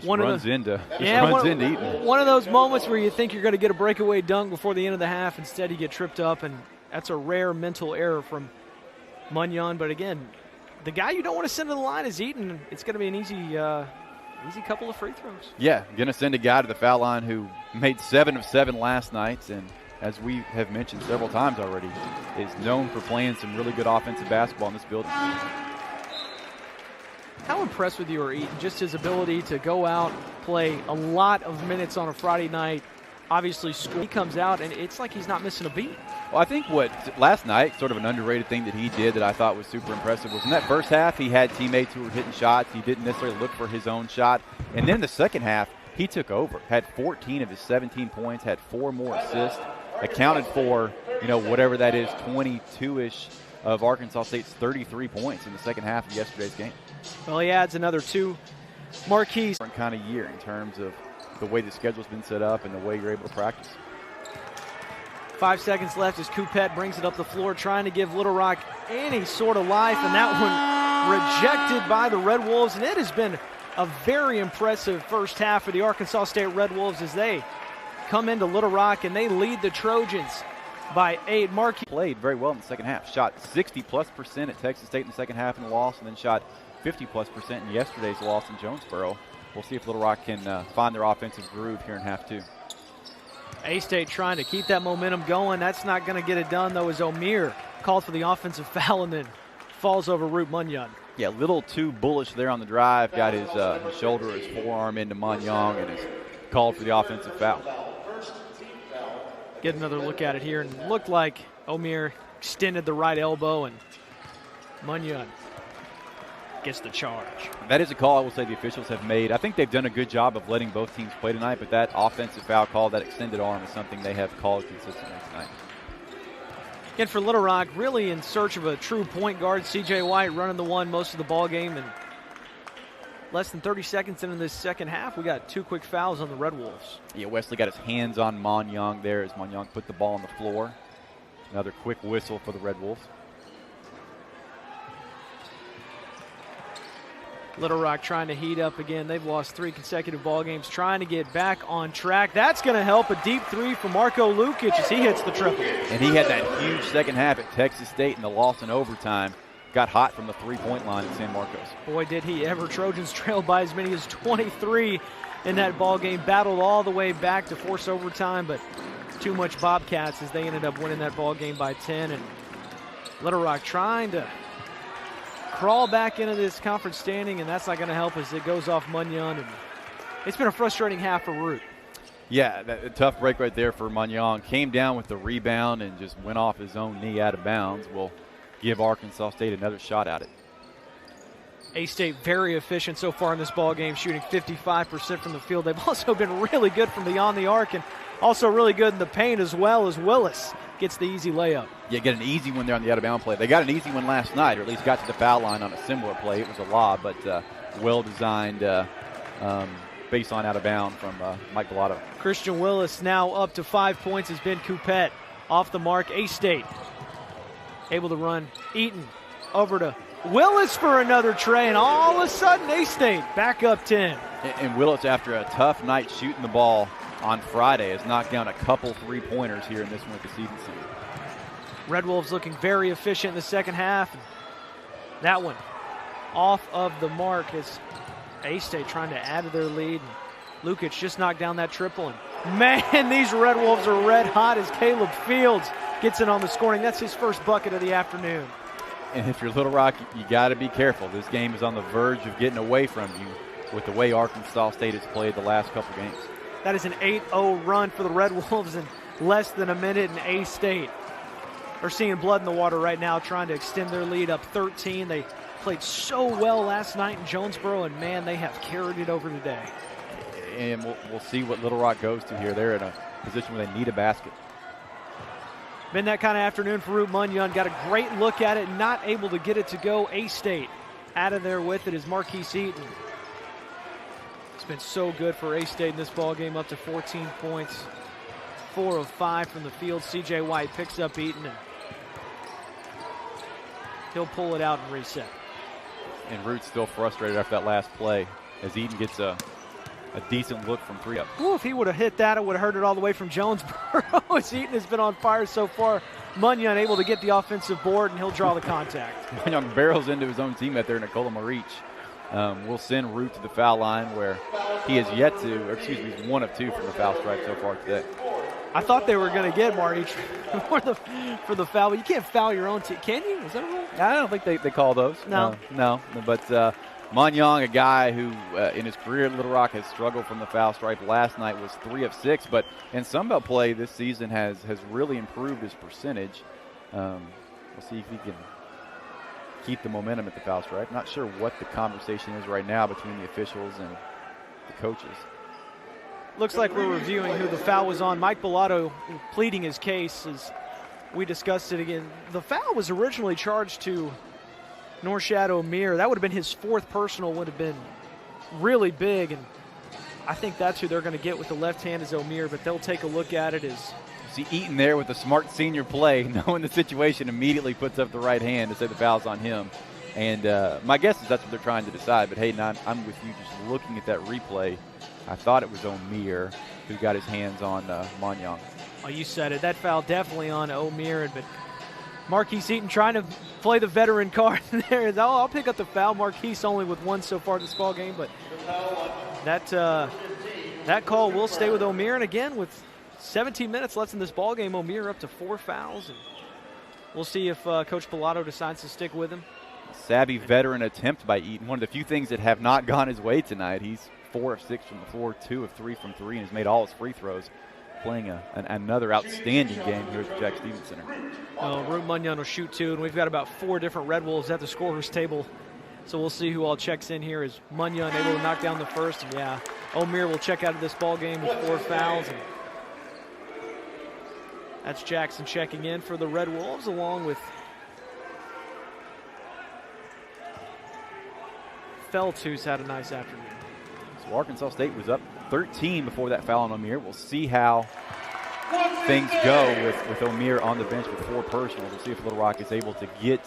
Runs into Eaton.
One of those moments where you think you're going to get a breakaway dunk before the end of the half. Instead, you get tripped up, and that's a rare mental error from Munyon. But again, the guy you don't want to send to the line is Eaton. It's going to be an easy couple of free throws.
Yeah, going to send a guy to the foul line who made 7 of 7 last night, and as we have mentioned several times already, is known for playing some really good offensive basketball in this building.
How impressed with you are Eaton? Just his ability to go out, play a lot of minutes on a Friday night. Obviously, he comes out, and it's like he's not missing a beat.
Well, I think last night, sort of an underrated thing that he did that I thought was super impressive was in that first half, he had teammates who were hitting shots. He didn't necessarily look for his own shot. And then the second half, he took over, had 14 of his 17 points, had 4 more assists, accounted for, whatever that is, 22-ish of Arkansas State's 33 points in the second half of yesterday's game.
Well, he adds another 2 marquees.
Different kind of year in terms of the way the schedule's been set up and the way you're able to practice.
5 seconds left as Coupette brings it up the floor, trying to give Little Rock any sort of life, and that one rejected by the Red Wolves. And it has been a very impressive first half for the Arkansas State Red Wolves as they come into Little Rock and they lead the Trojans by 8. Marquis
played very well in the second half. Shot 60+% at Texas State in the second half in the loss, and then shot 50+% in yesterday's loss in Jonesboro. We'll see if Little Rock can find their offensive groove here in half 2.
A-State trying to keep that momentum going. That's not going to get it done, though, as O'Meara called for the offensive foul and then falls over Root Munyon.
Yeah, a little too bullish there on the drive. Got his shoulder, his forearm into Munyon, and is called for the offensive foul.
Get another look at it here, and looked like O'Meara extended the right elbow, and Munyon gets the charge.
That is a call I will say the officials have made. I think they've done a good job of letting both teams play tonight, but that offensive foul call, that extended arm, is something they have called consistently tonight.
Again, for Little Rock, really in search of a true point guard. C.J. White running the one most of the ball game, and less than 30 seconds into this second half, we got 2 quick fouls on the Red Wolves.
Yeah, Wesley got his hands on Munyon there as Munyon put the ball on the floor. Another quick whistle for the Red Wolves.
Little Rock trying to heat up again. They've lost 3 consecutive ball games, trying to get back on track. That's going to help. A deep 3 for Marco Lukic as he hits the triple.
And he had that huge second half at Texas State in the loss in overtime. Got hot from the 3-point line at San Marcos.
Boy, did he ever. Trojans trailed by as many as 23 in that ball game. Battled all the way back to force overtime, but too much Bobcats as they ended up winning that ball game by 10. And Little Rock trying to crawl back into this conference standing, and that's not going to help as it goes off Munyon. And it's been a frustrating half for Root.
Yeah, a tough break right there for Munyon. Came down with the rebound and just went off his own knee out of bounds. Will give Arkansas State another shot at it.
A-State very efficient so far in this ball game, shooting 55% from the field. They've also been really good from beyond the arc and also really good in the paint as well, as Willis gets the easy layup.
Yeah, get an easy one there on the out-of-bound play. They got an easy one last night, or at least got to the foul line on a similar play. It was a lob, but well-designed baseline out-of-bound from Mike Bellato.
Christian Willis now up to 5 points has been Coupette. Off the mark, A-State able to run. Eaton over to Willis for another tray, and all of a sudden A-State back up 10.
And Willis, after a tough night shooting the ball on Friday, has knocked down a couple three-pointers here in this one with the Stevenson.
Red Wolves looking very efficient in the second half. That one off of the mark as A-State trying to add to their lead. Lukic just knocked down that triple. And man, these Red Wolves are red hot as Caleb Fields gets in on the scoring. That's his first bucket of the afternoon.
And if you're Little Rock, you got to be careful. This game is on the verge of getting away from you with the way Arkansas State has played the last couple games.
That is an 8-0 run for the Red Wolves in less than a minute, and A-State are seeing blood in the water right now, trying to extend their lead up 13. They played so well last night in Jonesboro, and man, they have carried it over today.
And we'll see what Little Rock goes to here. They're in a position where they need a basket.
Been that kind of afternoon for Root. Munyon got a great look at it, not able to get it to go. A-State out of there with it is Marquis Eaton. It's been so good for A-State in this ball game, up to 14 points, 4 of 5 from the field. C.J. White picks up Eaton, and he'll pull it out and reset.
And Root's still frustrated after that last play as Eaton gets a decent look from three up.
Ooh, if he would have hit that, it would have hurt it all the way from Jonesboro. As Eaton has been on fire so far. Munyon able to get the offensive board, and he'll draw the contact.
Munyon barrels into his own teammate there, Nicola Marich. We'll send Root to the foul line where he has yet to, or excuse me, he's 1 of 2 from the foul stripe so far today.
I thought they were going to get Marich for the foul, but you can't foul your own team, can you? Is that right?
I don't think they call those.
No.
But Munyon, a guy who in his career at Little Rock has struggled from the foul stripe. Last night was 3 of 6, but in Sunbelt play this season has really improved his percentage. We'll see if he can keep the momentum at the foul stripe. Not sure what the conversation is right now between the officials and the coaches.
Looks like we're reviewing who the foul was on. Mike Bellato pleading his case as we discussed it again. The foul was originally charged to Norshad O'Meara. That would have been his 4th personal, would have been really big, and I think that's who they're going to get with the left hand is O'Meara, but they'll take a look at it as
See Eaton there with a smart senior play, knowing the situation, immediately puts up the right hand to say the foul's on him. And my guess is that's what they're trying to decide. But, hey, I'm with you just looking at that replay. I thought it was O'Meara who got his hands on Munyon.
Oh, you said it. That foul definitely on O'Meara, but Marquis Eaton trying to play the veteran card there. I'll pick up the foul. Marquis only with 1 so far this ball game, but that call will stay with O'Meara. And again, with 17 minutes left in this ball game, O'Meara up to 4 fouls. And we'll see if Coach Bellato decides to stick with him.
Savvy veteran attempt by Eaton. One of the few things that have not gone his way tonight. He's 4 of 6 from the floor, 2 of 3 from 3, and has made all his free throws. Playing another outstanding game here at the Jack Stevens Center.
Root Munyon will shoot 2, and we've got about 4 different Red Wolves at the scorer's table. So we'll see who all checks in here. Is Munyon able to knock down the first? And yeah, O'Meara will check out of this ball game with 4 fouls. And that's Jackson checking in for the Red Wolves, along with Feltz, who's had a nice afternoon.
So Arkansas State was up 13 before that foul on O'Meara. We'll see how things go with O'Meara on the bench with 4 personals. We'll see if Little Rock is able to get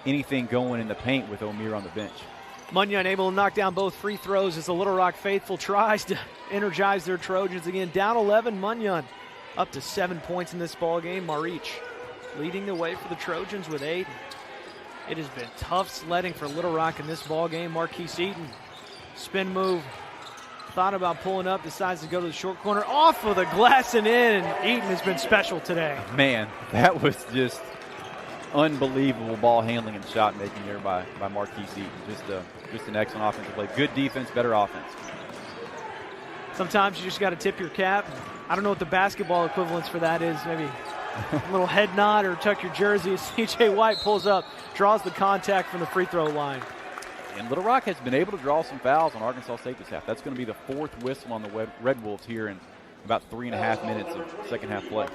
anything going in the paint with O'Meara on the bench.
Munyon able to knock down both free throws as the Little Rock faithful tries to energize their Trojans again. Down 11, Munyon up to 7 points in this ball game. Marich leading the way for the Trojans with 8. It has been tough sledding for Little Rock in this ball game. Marquis Eaton, spin move, thought about pulling up, decides to go to the short corner, off of the glass and in. Eaton has been special today.
Man, that was just unbelievable ball handling and shot making there by Marquis Eaton. Just an excellent offensive play. Good defense, better offense.
Sometimes you just got to tip your cap. I don't know what the basketball equivalence for that is. Maybe a little head nod or tuck your jersey as C.J. White pulls up, draws the contact from the free throw line.
And Little Rock has been able to draw some fouls on Arkansas State this half. That's going to be the fourth whistle on the Red Wolves here in about 3.5 minutes of second half play.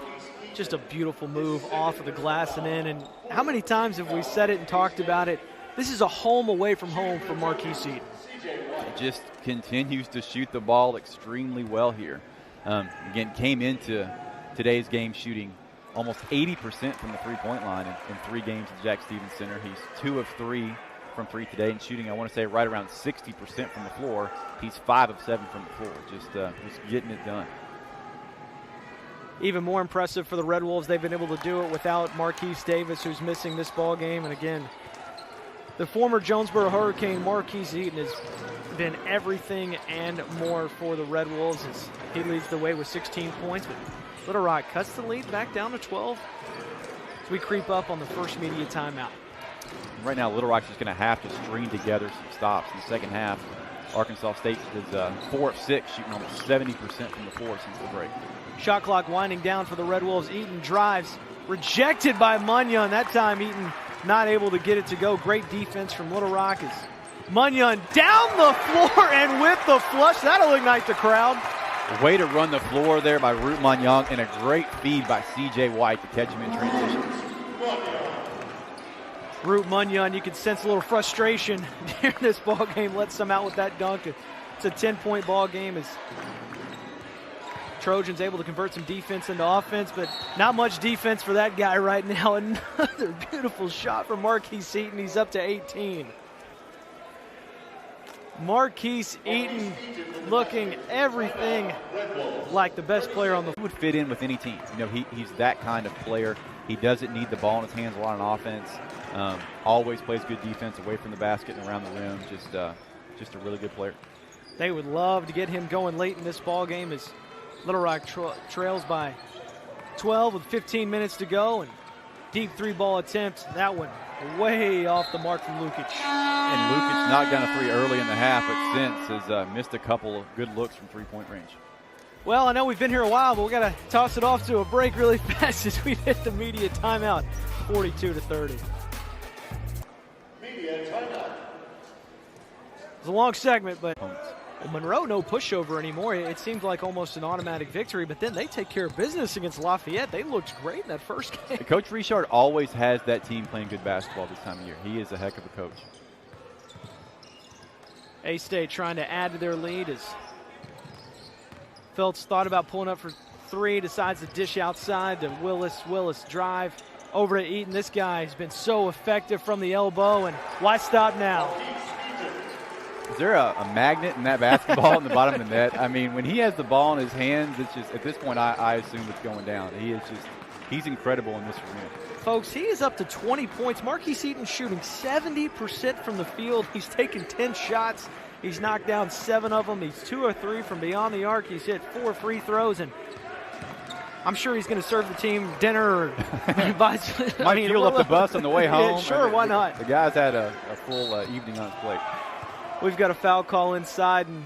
Just a beautiful move off of the glass and in. And how many times have we said it and talked about it? This is a home away from home for Marquis Eaton.
It just continues to shoot the ball extremely well here. Again, came into today's game shooting almost 80% from the three-point line in 3 games at Jack Stevens Center. He's 2 of 3 from 3 today and shooting, I want to say, right around 60% from the floor. He's 5 of 7 from the floor. Just getting it done.
Even more impressive for the Red Wolves, they've been able to do it without Marquise Davis, who's missing this ball game. And again, the former Jonesboro Hurricane, Marquis Eaton, has been everything and more for the Red Wolves as he leads the way with 16 points. But Little Rock cuts the lead back down to 12 as we creep up on the first media timeout.
Right now, Little Rock's just going to have to string together some stops in the second half. Arkansas State is 4 of 6, shooting almost 70% from the floor since the break.
Shot clock winding down for the Red Wolves. Eaton drives, rejected by Munyon. That time Eaton not able to get it to go. Great defense from Little Rock as Munyon down the floor and with the flush. That'll ignite the crowd.
Way to run the floor there by Root Munyon, and a great feed by C.J. White to catch him in transition.
Root Munyon, you can sense a little frustration during this ball game. Let some out with that dunk. It's a 10-point ball game as Trojans able to convert some defense into offense, but not much defense for that guy right now. Another beautiful shot from Marquis Eaton. He's up to 18. Marquis Eaton looking everything like the best player on the
He would fit in with any team. You know, he's that kind of player. He doesn't need the ball in his hands a lot on offense. Always plays good defense away from the basket and around the rim. Just a really good player.
They would love to get him going late in this ball game as Little Rock trails by 12 with 15 minutes to go. And deep 3-ball attempt. That one way off the mark from Lukic.
And Lukic knocked down a 3 early in the half, but since has missed a couple of good looks from 3-point range.
Well, I know we've been here a while, but we got to toss it off to a break really fast as we hit the media timeout, 42-30.
Media timeout.
It's a long segment, but Monroe no pushover anymore. It seems like almost an automatic victory, but then they take care of business against Lafayette. They looked great in that first game.
Coach Richard always has that team playing good basketball this time of year. He is a heck of a coach.
A-State trying to add to their lead as Phelps thought about pulling up for 3, decides to dish outside to Willis. Willis drive over to Eaton. This guy has been so effective from the elbow, and why stop now?
Is there a magnet in that basketball in the bottom of the net? I mean, when he has the ball in his hands, it's just, at this point, I assume it's going down. He's incredible in this arena.
Folks, he is up to 20 points. Marquis Eaton shooting 70% from the field. He's taken 10 shots. He's knocked down 7 of them. He's 2 or 3 from beyond the arc. He's hit 4 free throws, and I'm sure he's going to serve the team dinner. Or
might fuel up the bus on the way home.
Yeah, sure, why not?
The guy's had a full evening on his plate.
We've got a foul call inside, and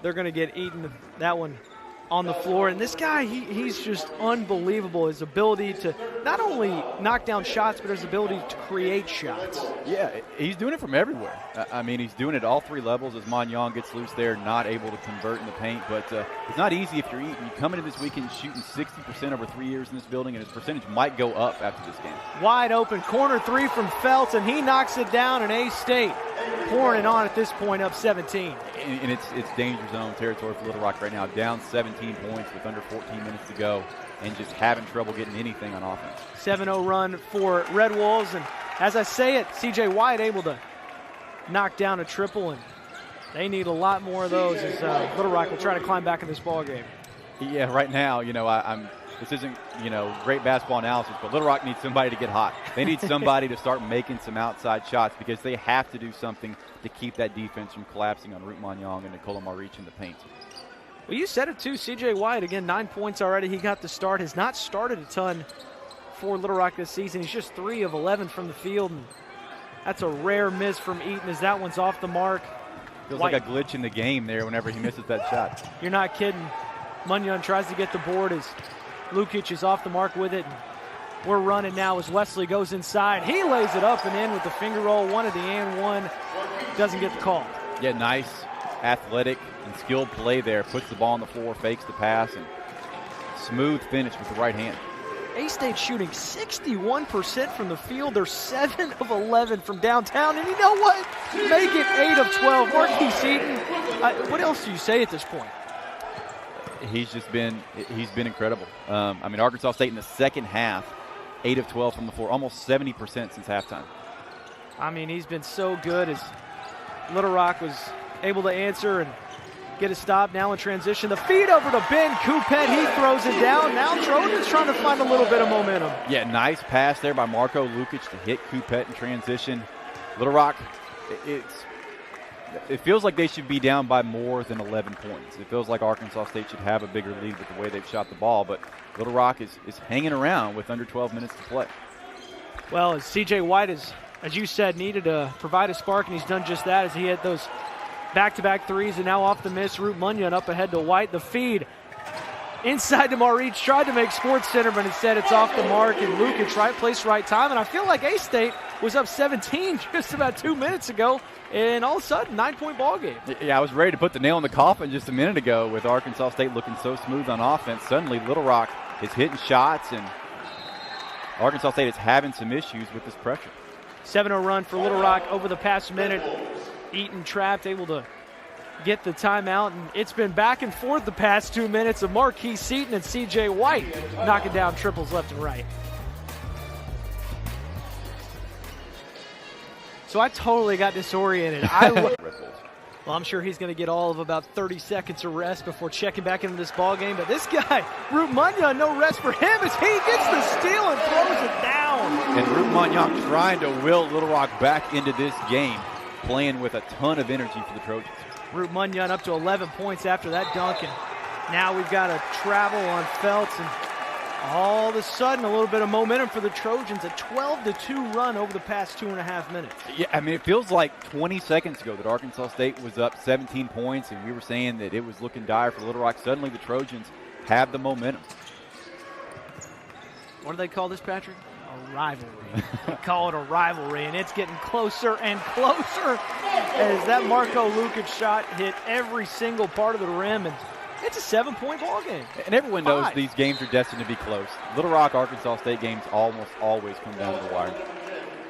they're going to get Eaton that one on the floor. And this guy, he's just unbelievable. His ability to not only knock down shots, but his ability to create shots.
Yeah, he's doing it from everywhere. I mean, he's doing it at all 3 levels as Magnon gets loose there, not able to convert in the paint. But it's not easy if you're Eaton. You come into this weekend shooting 60% over 3 years in this building, and his percentage might go up after this game.
Wide open, corner 3 from Feltz, and he knocks it down, and A-State pouring it on at this point, up 17.
And it's danger zone territory for Little Rock right now. Down 17 points with under 14 minutes to go and just having trouble getting anything on offense.
7-0 run for Red Wolves. And as I say it, C.J. White able to knock down a triple, and they need a lot more of those as Little Rock will try to climb back in this ball game.
Yeah, right now, this isn't, great basketball analysis, but Little Rock needs somebody to get hot. They need somebody to start making some outside shots because they have to do something to keep that defense from collapsing on Root Magnon and Nicola Marich in the paint.
Well, you said it too. C.J. White, again, 9 points already. He got the start. Has not started a ton for Little Rock this season. He's just 3 of 11 from the field, and that's a rare miss from Eaton as that one's off the mark.
Feels like a glitch in the game there whenever he misses that shot.
You're not kidding. Munyon tries to get the board as Lukic is off the mark with it. We're running now as Wesley goes inside. He lays it up and in with the finger roll. One of the and one. Doesn't get the call.
Yeah, nice athletic and skilled play there. Puts the ball on the floor, fakes the pass, and smooth finish with the right hand.
A-State shooting 61% from the field. They're 7 of 11 from downtown. And you know what? Make it 8 of 12. Marquis Eaton, what else do you say at this point?
He's been incredible. Arkansas State in the second half, 8 of 12 from the floor, almost 70% since halftime.
He's been so good as Little Rock was able to answer and get a stop. Now in transition, the feed over to Ben Coupet. He throws it down. Now Trojans trying to find a little bit of momentum.
Yeah, nice pass there by Marco Lukic to hit Coupet in transition. Little Rock, it feels like they should be down by more than 11 points. It feels like Arkansas State should have a bigger lead with the way they've shot the ball, but Little Rock is hanging around with under 12 minutes to play.
Well, as C.J. White, as you said, needed to provide a spark, and he's done just that as he had those back-to-back threes, and now off the miss, Root Munyon up ahead to White. The feed inside to Maurice, tried to make Sports Center, but instead it's off the mark, and Lukic, right place, right time. And I feel like A-State was up 17 just about 2 minutes ago, and all of a sudden, 9-point ball game.
Yeah, I was ready to put the nail in the coffin just a minute ago with Arkansas State looking so smooth on offense. Suddenly, Little Rock is hitting shots, and Arkansas State is having some issues with this pressure.
7-0 run for Little Rock over the past minute. Eaton trapped, able to get the timeout, and it's been back and forth the past 2 minutes of Marquis Eaton and C.J. White knocking down triples left and right. So I totally got disoriented. Well, I'm sure he's going to get all of about 30 seconds of rest before checking back into this ball game. But this guy, Root Munyon, no rest for him as he gets the steal and throws it down.
And Root Munyon trying to will Little Rock back into this game, playing with a ton of energy for the Trojans.
Root Munyon up to 11 points after that dunk. And now we've got a travel on Felts. And all of a sudden, a little bit of momentum for the Trojans. A 12-2 run over the past 2.5 minutes.
Yeah, it feels like 20 seconds ago that Arkansas State was up 17 points, and we were saying that it was looking dire for Little Rock. Suddenly, the Trojans have the momentum.
What do they call this, Patrick? A rivalry. They call it a rivalry, and it's getting closer and closer as that Marco Lukic shot hit every single part of the rim, and it's a 7-point ball game.
And everyone knows these games are destined to be close. Little Rock, Arkansas State games almost always come down to the wire.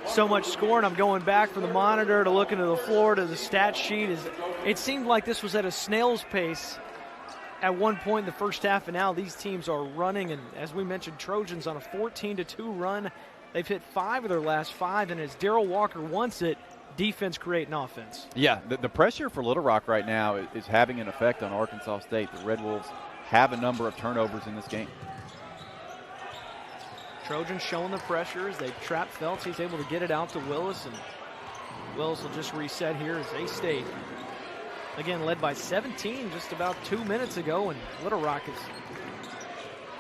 So much scoring. I'm going back from the monitor to looking at the floor to the stat sheet. It seemed like this was at a snail's pace at one point in the first half, and now these teams are running. And as we mentioned, Trojans on a 14-2 run. They've hit 5 of their last 5, and as Darrell Walker wants it, defense creating offense.
Yeah, the pressure for Little Rock right now is having an effect on Arkansas State. The Red Wolves have a number of turnovers in this game.
Trojans showing the pressure as they trap Felts. He's able to get it out to Willis, and Willis will just reset here as A-State, again, led by 17 just about 2 minutes ago, and Little Rock is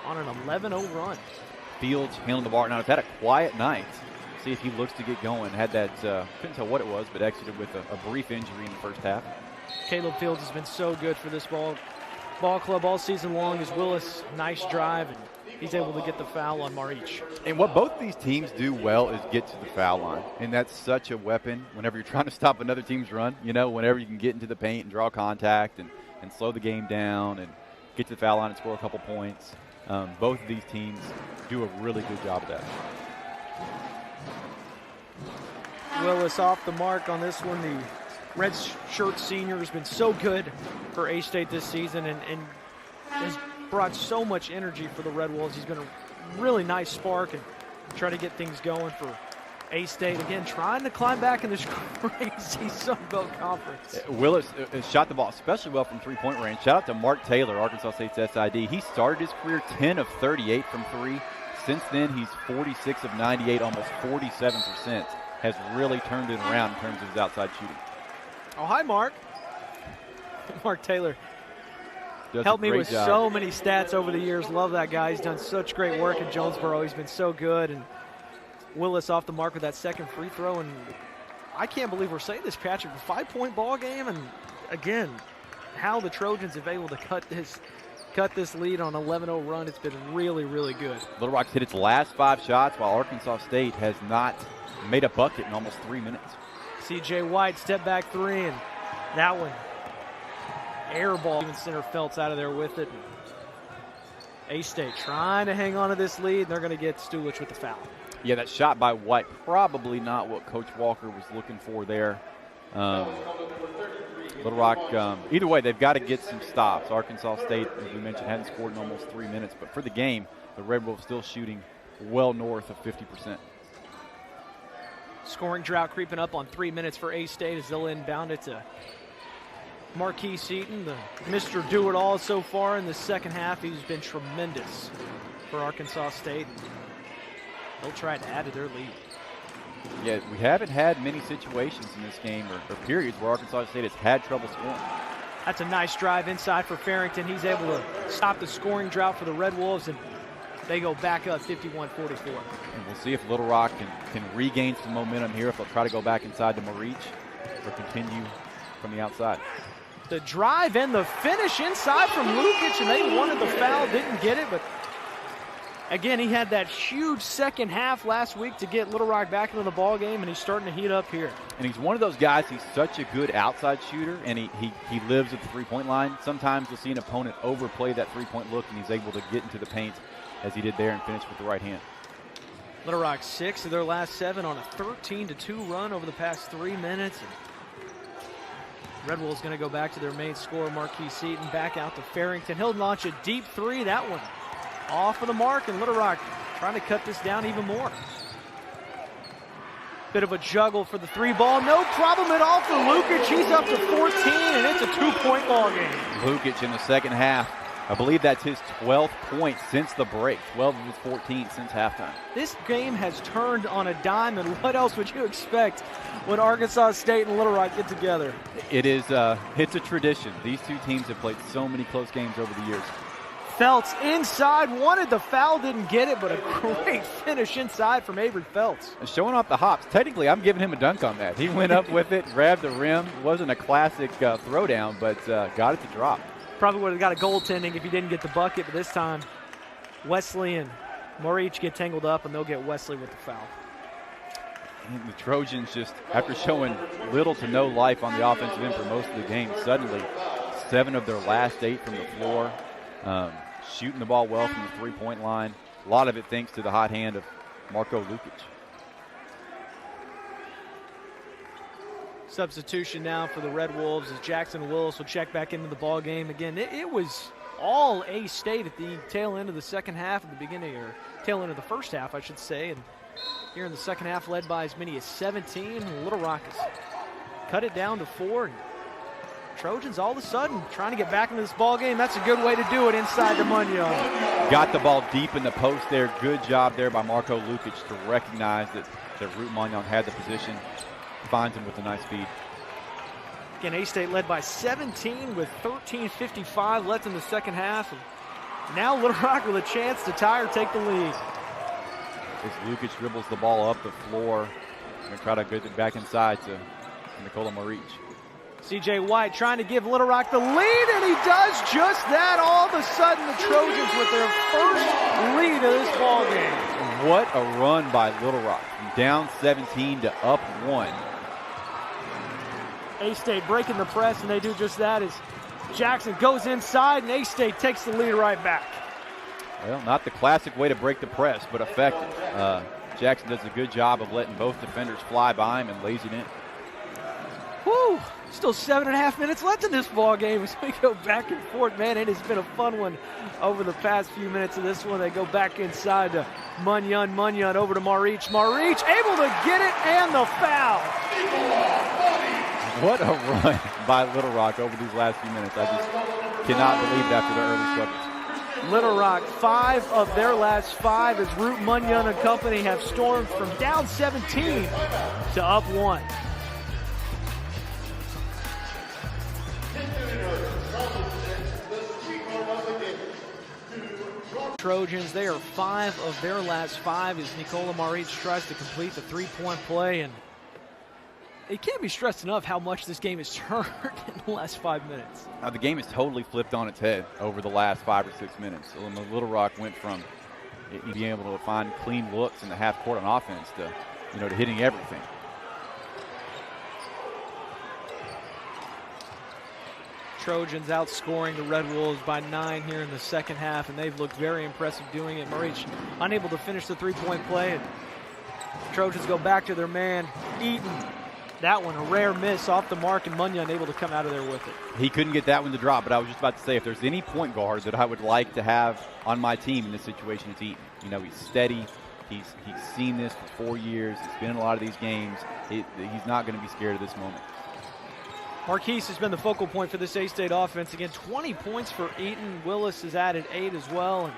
on an 11-0 run. Fields
handling the ball. Now, it's had a quiet night. See if he looks to get going. Had that, couldn't tell what it was, but exited with a brief injury in the first half.
Caleb Fields has been so good for this ball club all season long as Willis, nice drive, and he's able to get the foul on Marich.
And what both these teams do well is get to the foul line. And that's such a weapon whenever you're trying to stop another team's run. Whenever you can get into the paint and draw contact and slow the game down and get to the foul line and score a couple points. Both of these teams do a really good job of that.
Willis off the mark on this one. The red shirt senior has been so good for A-State this season and has brought so much energy for the Red Wolves. He's been a really nice spark and try to get things going for A-State. Again, trying to climb back in this crazy Sun Belt Conference.
Willis shot the ball especially well from three-point range. Shout out to Mark Taylor, Arkansas State's SID. He started his career 10 of 38 from three. Since then, he's 46 of 98, almost 47%. Has really turned it around in terms of his outside shooting.
Oh, hi, Mark. Mark Taylor
does
helped
a
me
great
with
job.
so many stats over the years. Love that guy. He's done such great work in Jonesboro. He's been so good. And Willis off the mark with that second free throw. And I can't believe we're saying this, Patrick. A 5-point ball game. And again, how the Trojans have been able to cut this lead on an 11-0 run. It's been really, really good.
Little Rock's hit its last 5 shots, while Arkansas State has not made a bucket in almost 3 minutes.
C.J. White, step back 3, and that one, air ball. Even center Feltz out of there with it. A-State trying to hang on to this lead, and they're going to get Stewart with the foul.
Yeah, that shot by White, probably not what Coach Walker was looking for there. Little Rock, either way, they've got to get some stops. Arkansas State, as we mentioned, hadn't scored in almost 3 minutes. But for the game, the Red Wolves still shooting well north of 50%.
Scoring drought creeping up on 3 minutes for A-State as they'll inbound it to Marquis Eaton, the Mr. Do-It-All so far in the second half. He's been tremendous for Arkansas State. They'll try to add to their lead.
Yeah, we haven't had many situations in this game or periods where Arkansas State has had trouble scoring.
That's a nice drive inside for Farrington. He's able to stop the scoring drought for the Red Wolves, and they go back up 51-44.
And we'll see if Little Rock can regain some momentum here, if they'll try to go back inside to Marich or continue from the outside.
The drive and the finish inside from Lukic, and they wanted the foul, didn't get it, but again, he had that huge second half last week to get Little Rock back into the ball game, and he's starting to heat up here.
And he's one of those guys, he's such a good outside shooter, and he lives at the three-point line. Sometimes you'll see an opponent overplay that three-point look, and he's able to get into the paint as he did there and finish with the right hand.
Little Rock 6 of their last 7 on a 13-2 run over the past 3 minutes. And Red Wolves going to go back to their main scorer, Marquis Eaton, back out to Farrington. He'll launch a deep 3, that one off of the mark, and Little Rock trying to cut this down even more. Bit of a juggle for the 3 ball. No problem at all for Lukic. He's up to 14, and it's a 2-point ball game.
Lukic in the second half. I believe that's his 12th point since the break. 12 of his 14 since halftime.
This game has turned on a dime, and what else would you expect when Arkansas State and Little Rock get together?
It is, it's a tradition. These two teams have played so many close games over the years.
Feltz inside, wanted the foul, didn't get it, but a great finish inside from Avery Feltz.
Showing off the hops. Technically, I'm giving him a dunk on that. He went up with it, grabbed the rim. Wasn't a classic throwdown, but got it to drop.
Probably would have got a goaltending if he didn't get the bucket, but this time Wesley and Marich get tangled up, and they'll get Wesley with the foul.
And the Trojans just, after showing little to no life on the offensive end for most of the game, suddenly 7 of their last 8 from the floor. Shooting the ball well from the three-point line. A lot of it thanks to the hot hand of Marco Lukic.
Substitution now for the Red Wolves as Jackson Willis will check back into the ball game. Again, it was all A-State at the tail end of the second half, at the beginning, or tail end of the first half, I should say. And here in the second half, led by as many as 17. And Little Rock has cut it down to 4. And Trojans all of a sudden trying to get back into this ball game. That's a good way to do it inside the Munyon.
Got the ball deep in the post there. Good job there by Marco Lukic to recognize that Root Munyon had the position. Finds him with a nice feed.
Again, A-State led by 17 with 13:55 left in the second half. And now Little Rock with a chance to tie or take the lead.
As Lukic dribbles the ball up the floor. Going to try to get it back inside to Nikola Marich.
C.J. White trying to give Little Rock the lead, and he does just that. All of a sudden, the Trojans with their first lead of this ball game.
What a run by Little Rock. From down 17 to up 1.
A-State breaking the press, and they do just that as Jackson goes inside, and A-State takes the lead right back.
Well, not the classic way to break the press, but effective. Jackson does a good job of letting both defenders fly by him and lays it in.
Woo! Still 7.5 minutes left in this ball game as we go back and forth. Man, it has been a fun one over the past few minutes of this one. They go back inside to Munyon. Munyon over to Marich. Marich able to get it and the foul.
What a run by Little Rock over these last few minutes. I just cannot believe it after their early struggles.
Little Rock, 5 of their last 5 as Root Munyon and company have stormed from down 17 to up 1. Trojans, they are 5 of their last 5 as Nikola Maric tries to complete the three-point play. And it can't be stressed enough how much this game has turned in the last 5 minutes.
The game is totally flipped on its head over the last 5 or 6 minutes. So Little Rock went from being able to find clean looks in the half court on offense to hitting everything.
Trojans outscoring the Red Wolves by 9 here in the second half, and they've looked very impressive doing it. Maric unable to finish the three-point play. And Trojans go back to their man, Eaton. That one, a rare miss off the mark, and Munyon unable to come out of there with it.
He couldn't get that one to drop, but I was just about to say, if there's any point guard that I would like to have on my team in this situation, it's Eaton. He's steady. He's seen this for 4 years. He's been in a lot of these games. He's not going to be scared of this moment.
Marquis has been the focal point for this A-State offense. Again, 20 points for Eaton. Willis has added 8 as well. And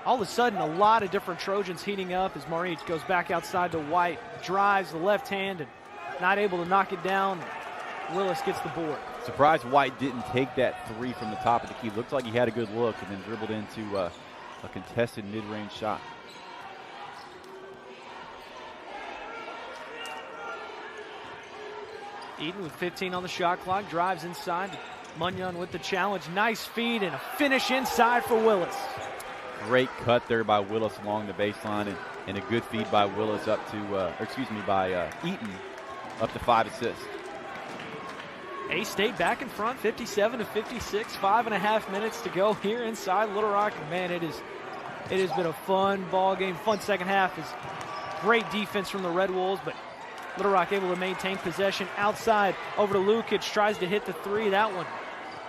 all of a sudden, a lot of different Trojans heating up as Maric goes back outside to White, drives the left hand and not able to knock it down. Willis gets the board.
Surprised White didn't take that 3 from the top of the key. Looked like he had a good look and then dribbled into a contested mid-range shot.
Eaton with 15 on the shot clock, drives inside. Munyon with the challenge. Nice feed and a finish inside for Willis.
Great cut there by Willis along the baseline and a good feed by Willis up to, by Eaton up to 5 assists.
A-State back in front, 57-56, 5.5 minutes to go here inside Little Rock. Man, it has been a fun ball game, fun second half. Is great defense from the Red Wolves, but Little Rock able to maintain possession outside over to Lukic, tries to hit the 3. That one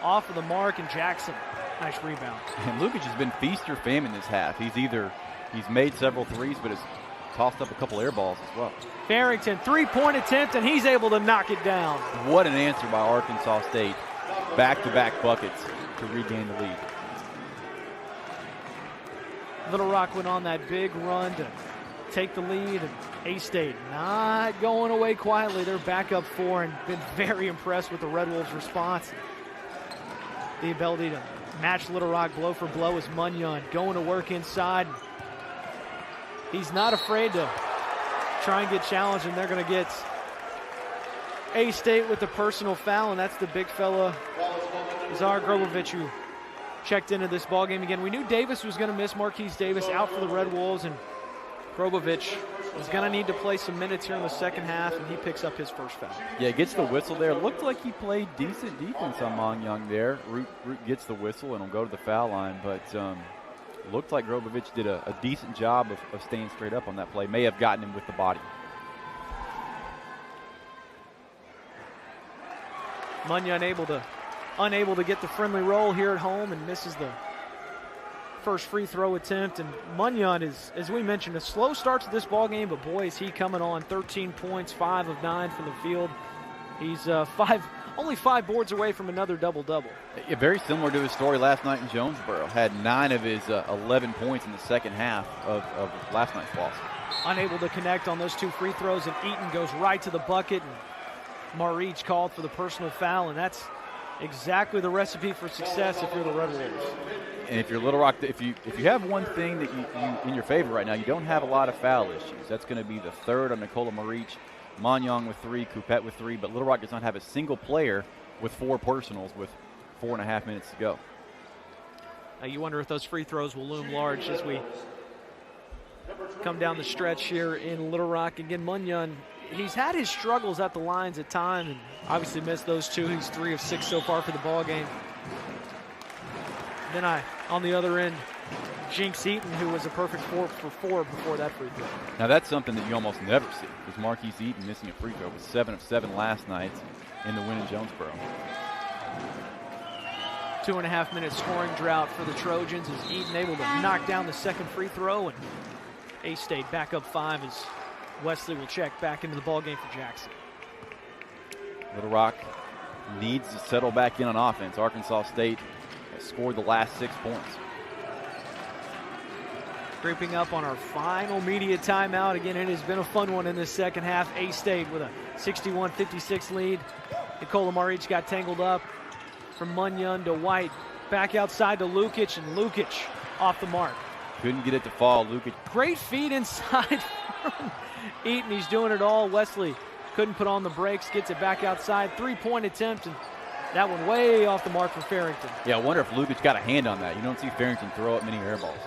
off of the mark, and Jackson, nice rebound.
And Lukic has been feast or famine this half. He's made several threes, but has tossed up a couple air balls as well.
Farrington, three-point attempt, and he's able to knock it down.
What an answer by Arkansas State. Back-to-back buckets to regain the lead.
Little Rock went on that big run to take the lead, and A-State not going away quietly. They're back up 4 and been very impressed with the Red Wolves' response. The ability to match Little Rock blow for blow is Munyon going to work inside. He's not afraid to try and get challenged, and they're going to get A-State with the personal foul, and that's the big fella, Zar Grobovich, who checked into this ball game again. We knew Davis was going to miss. Marquis Davis out for the Red Wolves, and Grobovich is going to need to play some minutes here in the second half, and he picks up his first foul.
Yeah, gets the whistle there. Looked like he played decent defense on Munyon there. Root gets the whistle and will go to the foul line, but looked like Grobovich did a decent job of staying straight up on that play. May have gotten him with the body.
Munyon unable to get the friendly roll here at home and misses the first free throw attempt. And Munyon is, as we mentioned, a slow start to this ball game, but boy, is he coming on. 13 points, 5 of 9 from the field. He's only 5 boards away from another double-double.
Yeah, very similar to his story last night in Jonesboro. Had 9 of his 11 points in the second half of last night's loss.
Unable to connect on those 2 free throws, and Eaton goes right to the bucket. And Maric called for the personal foul, and that's exactly the recipe for success if you're the Red Wolves.
And if you're Little Rock, if you have one thing that you in your favor right now, you don't have a lot of foul issues. That's going to be the 3rd on Nikola Maric. Munyon with 3, Coupette with 3, but Little Rock does not have a single player with 4 personals with 4.5 minutes to go.
Now you wonder if those free throws will loom large as we come down the stretch here in Little Rock. Again, Munyon, he's had his struggles at the lines at times, and obviously missed those 2. He's 3 of 6 so far for the ball game. Then on the other end, Jinx Eaton, who was a perfect 4 for 4 before that free throw.
Now that's something that you almost never see, because Marquis Eaton missing a free throw was 7 of 7 last night in the win in Jonesboro.
2.5 minute scoring drought for the Trojans as Eaton able to knock down the second free throw, and A-State back up 5 as Wesley will check back into the ball game for Jackson.
Little Rock needs to settle back in on offense. Arkansas State has scored the last 6 points.
Creeping up on our final media timeout. Again, it has been a fun one in this second half. A-State with a 61-56 lead. Nikola Maric got tangled up from Munyon to White. Back outside to Lukic, and Lukic off the mark.
Couldn't get it to fall. Luka.
Great feed inside from Eaton. He's doing it all. Wesley couldn't put on the brakes, gets it back outside. 3-point attempt, and that one way off the mark for Farrington.
Yeah, I wonder if Luka's got a hand on that. You don't see Farrington throw up many air balls.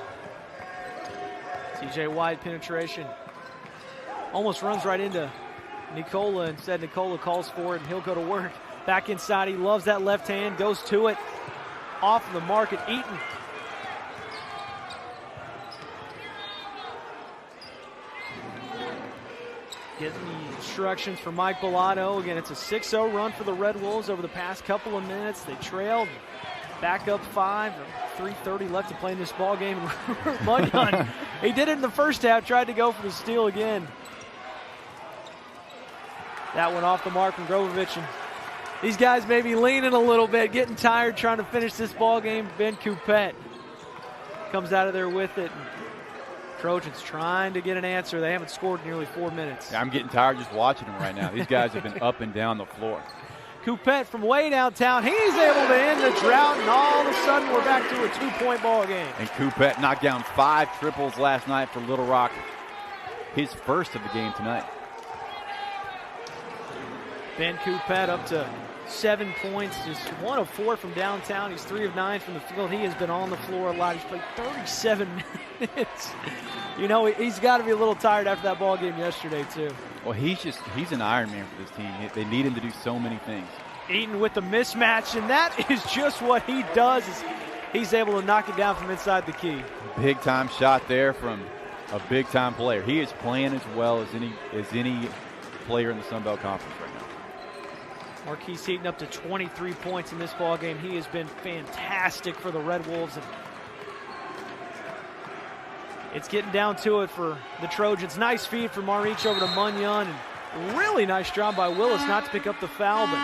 TJ White penetration. Almost runs right into Nicola. Instead, Nicola calls for it, and he'll go to work. Back inside, he loves that left hand, goes to it. Off the mark at Eaton. Getting the instructions from Mike Bellato. Again, it's a 6-0 run for the Red Wolves over the past couple of minutes. They trailed, back up 5. 3:30 left to play in this ball game. Munyon, he did it in the first half, tried to go for the steal again. That one off the mark from Grovovich. And these guys may be leaning a little bit, getting tired, trying to finish this ball game. Ben Coupette comes out of there with it. Trojans trying to get an answer. They haven't scored in nearly 4 minutes.
I'm getting tired just watching them right now. These guys have been up and down the floor.
Coupette from way downtown. He's able to end the drought, and all of a sudden we're back to a 2-point ball game.
And Coupette knocked down 5 triples last night for Little Rock. His first of the game tonight.
Ben Coupette up to 7 points, just 1 of 4 from downtown. He's 3 of 9 from the field. He has been on the floor a lot. He's played 37 minutes. You know, he's got to be a little tired after that ball game yesterday, too.
Well, he's an Iron Man for this team. They need him to do so many things.
Eaton with the mismatch, and that is just what he does. Is he's able to knock it down from inside the key.
Big-time shot there from a big-time player. He is playing as well as any player in the Sun Belt Conference right now.
Marquis Eaton up to 23 points in this ball game. He has been fantastic for the Red Wolves. And it's getting down to it for the Trojans. Nice feed from Marich over to Munyon. And really nice job by Willis not to pick up the foul, but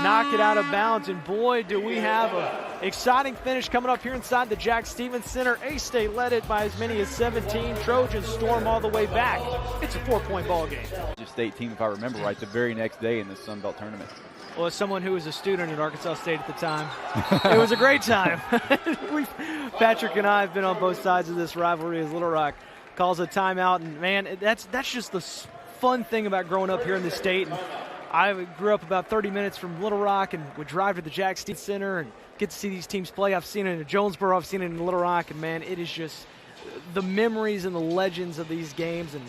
knock it out of bounds. And boy, do we have an exciting finish coming up here inside the Jack Stevens Center. A-State led it by as many as 17. Trojans storm all the way back. It's a 4-point ball game.
State team, if I remember right, the very next day in the Sun Belt tournament.
Well, as someone who was a student at Arkansas State at the time, it was a great time. Patrick and I have been on both sides of this rivalry as Little Rock calls a timeout. And, man, that's just the fun thing about growing up here in the state. And I grew up about 30 minutes from Little Rock and would drive to the Jack Stevens Center and get to see these teams play. I've seen it in Jonesboro. I've seen it in Little Rock. And, man, it is just the memories and the legends of these games. And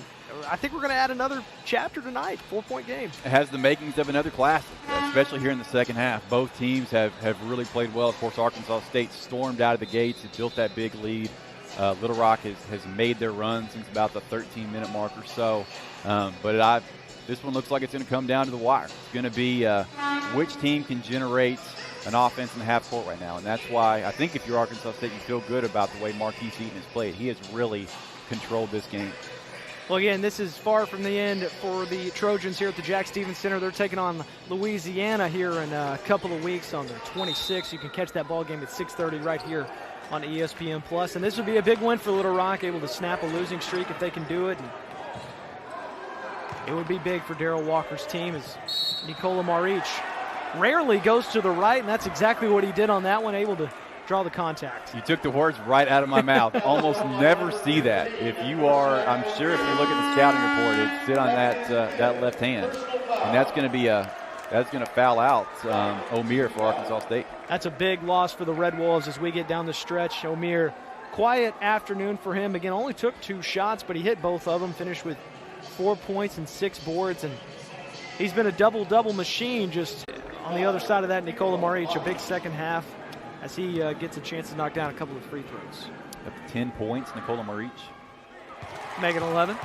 I think we're going to add another chapter tonight, 4-point game.
It has the makings of another classic, especially here in the second half. Both teams have really played well. Of course, Arkansas State stormed out of the gates and built that big lead. Little Rock has made their run since about the 13-minute mark or so. But this one looks like it's going to come down to the wire. It's going to be which team can generate an offense in the half court right now. And that's why I think if you're Arkansas State, you feel good about the way Marquis Eaton has played. He has really controlled this game.
Well, again, this is far from the end for the Trojans here at the Jack Stevens Center. They're taking on Louisiana here in a couple of weeks on the 26th. You can catch that ball game at 6:30 right here on ESPN+. And this would be a big win for Little Rock, able to snap a losing streak if they can do it. And it would be big for Darrell Walker's team as Nicola Marich rarely goes to the right, and that's exactly what he did on that one, able to draw the contact.
You took the words right out of my mouth. Almost never see that. If you are, I'm sure if you look at the scouting report, it'd sit on that left hand, and that's going to foul out O'Meara for Arkansas State.
That's a big loss for the Red Wolves as we get down the stretch. O'Meara, quiet afternoon for him. Again, only took 2 shots, but he hit both of them. Finished with 4 points and 6 boards, and he's been a double-double machine. Just on the other side of that, Nicola Marich, a big second half, as he gets a chance to knock down a couple of free throws.
Up to 10 points, Nicola Marich.
Megan 11.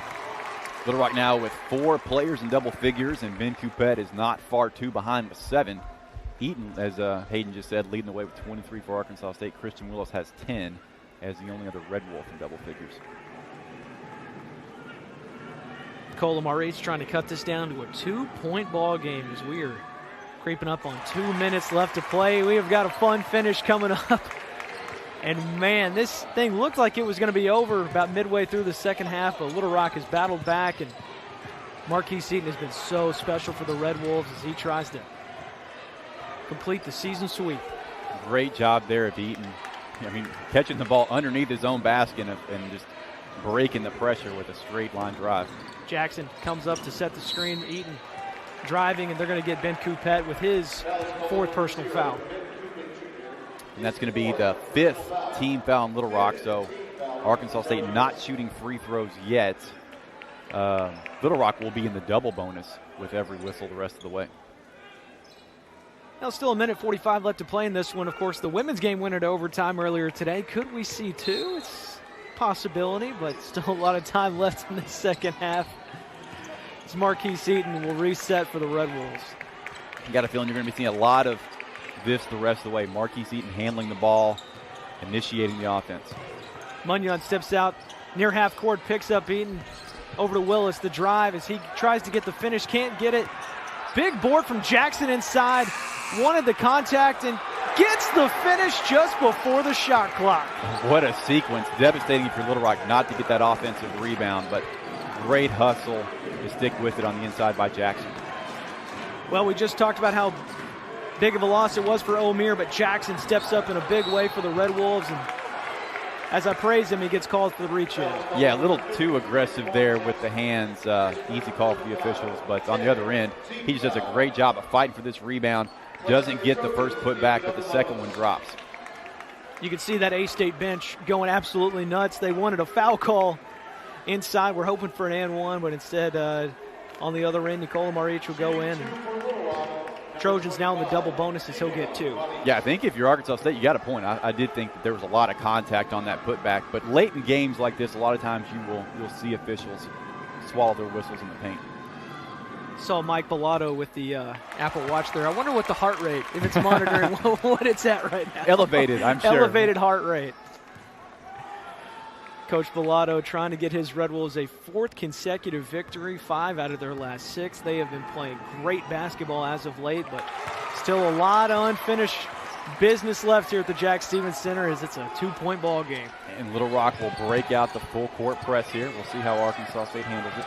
Little Rock now with 4 players in double figures, and Ben Coupette is not far too behind with 7. Eaton, as Hayden just said, leading the way with 23 for Arkansas State. Christian Willis has 10 as the only other Red Wolf in double figures.
Nicola Marich trying to cut this down to a 2-point ball game as we are creeping up on 2 minutes left to play. We have got a fun finish coming up. And, man, this thing looked like it was going to be over about midway through the second half, but Little Rock has battled back, and Marquis Eaton has been so special for the Red Wolves as he tries to complete the season sweep.
Great job there of Eaton. I mean, catching the ball underneath his own basket and just breaking the pressure with a straight line drive.
Jackson comes up to set the screen. Eaton driving, and they're going to get Ben Coupette with his 4th personal foul.
And that's going to be the 5th team foul in Little Rock. So Arkansas State not shooting free throws yet. Little Rock will be in the double bonus with every whistle the rest of the way.
Now still a minute 45 left to play in this one. Of course, the women's game went into overtime earlier today. Could we see 2? It's a possibility, but still a lot of time left in the second half. As Marquis Eaton will reset for the Red Wolves.
You got a feeling you're going to be seeing a lot of this the rest of the way. Marquis Eaton handling the ball, initiating the offense.
Munyon steps out near half court, picks up Eaton. Over to Willis, the drive as he tries to get the finish, can't get it. Big board from Jackson inside, wanted the contact and gets the finish just before the shot clock.
What a sequence. Devastating for Little Rock not to get that offensive rebound, but great hustle to stick with it on the inside by Jackson.
Well, we just talked about how big of a loss it was for O'Meara, but Jackson steps up in a big way for the Red Wolves, and as I praise him, he gets called for the reach in.
Yeah, a little too aggressive there with the hands. Easy call for the officials, but on the other end, he just does a great job of fighting for this rebound. Doesn't get the first putback, but the second one drops.
You can see that A-State bench going absolutely nuts. They wanted a foul call inside. We're hoping for an and one, but instead, on the other end, Nicola Marich will go in. Trojans now in the double bonuses, he'll get 2.
Yeah, I think if you're Arkansas State, you got a point. I did think that there was a lot of contact on that putback, but late in games like this, a lot of times you'll see officials swallow their whistles in the paint.
Saw Mike Bellato with the Apple Watch there. I wonder what the heart rate, if it's monitoring what it's at right now.
Elevated, I'm sure.
Elevated heart rate. Coach Bellato trying to get his Red Wolves a 4th consecutive victory, 5 out of their last 6. They have been playing great basketball as of late, but still a lot of unfinished business left here at the Jack Stevens Center as it's a 2-point ball game.
And Little Rock will break out the full court press here. We'll see how Arkansas State handles it.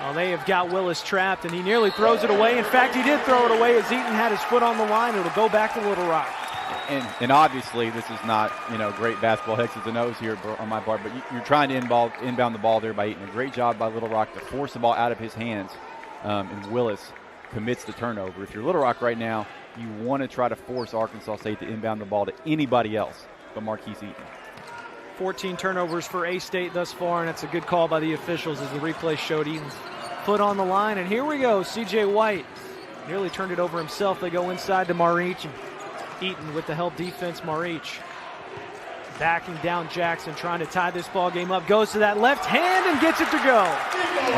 Oh, they have got Willis trapped, and he nearly throws it away. In fact, he did throw it away as Eaton had his foot on the line. It'll go back to Little Rock.
And obviously, this is not, great basketball X's and O's here on my part, but you're trying to inbound the ball there by Eaton. A great job by Little Rock to force the ball out of his hands, and Willis commits the turnover. If you're Little Rock right now, you want to try to force Arkansas State to inbound the ball to anybody else but Marquis Eaton.
14 turnovers for A-State thus far, and that's a good call by the officials as the replay showed Eaton's foot on the line. And here we go, C.J. White nearly turned it over himself. They go inside to Marich, and Eaton with the help defense. Marich backing down Jackson, trying to tie this ball game up. Goes to that left hand and gets it to go.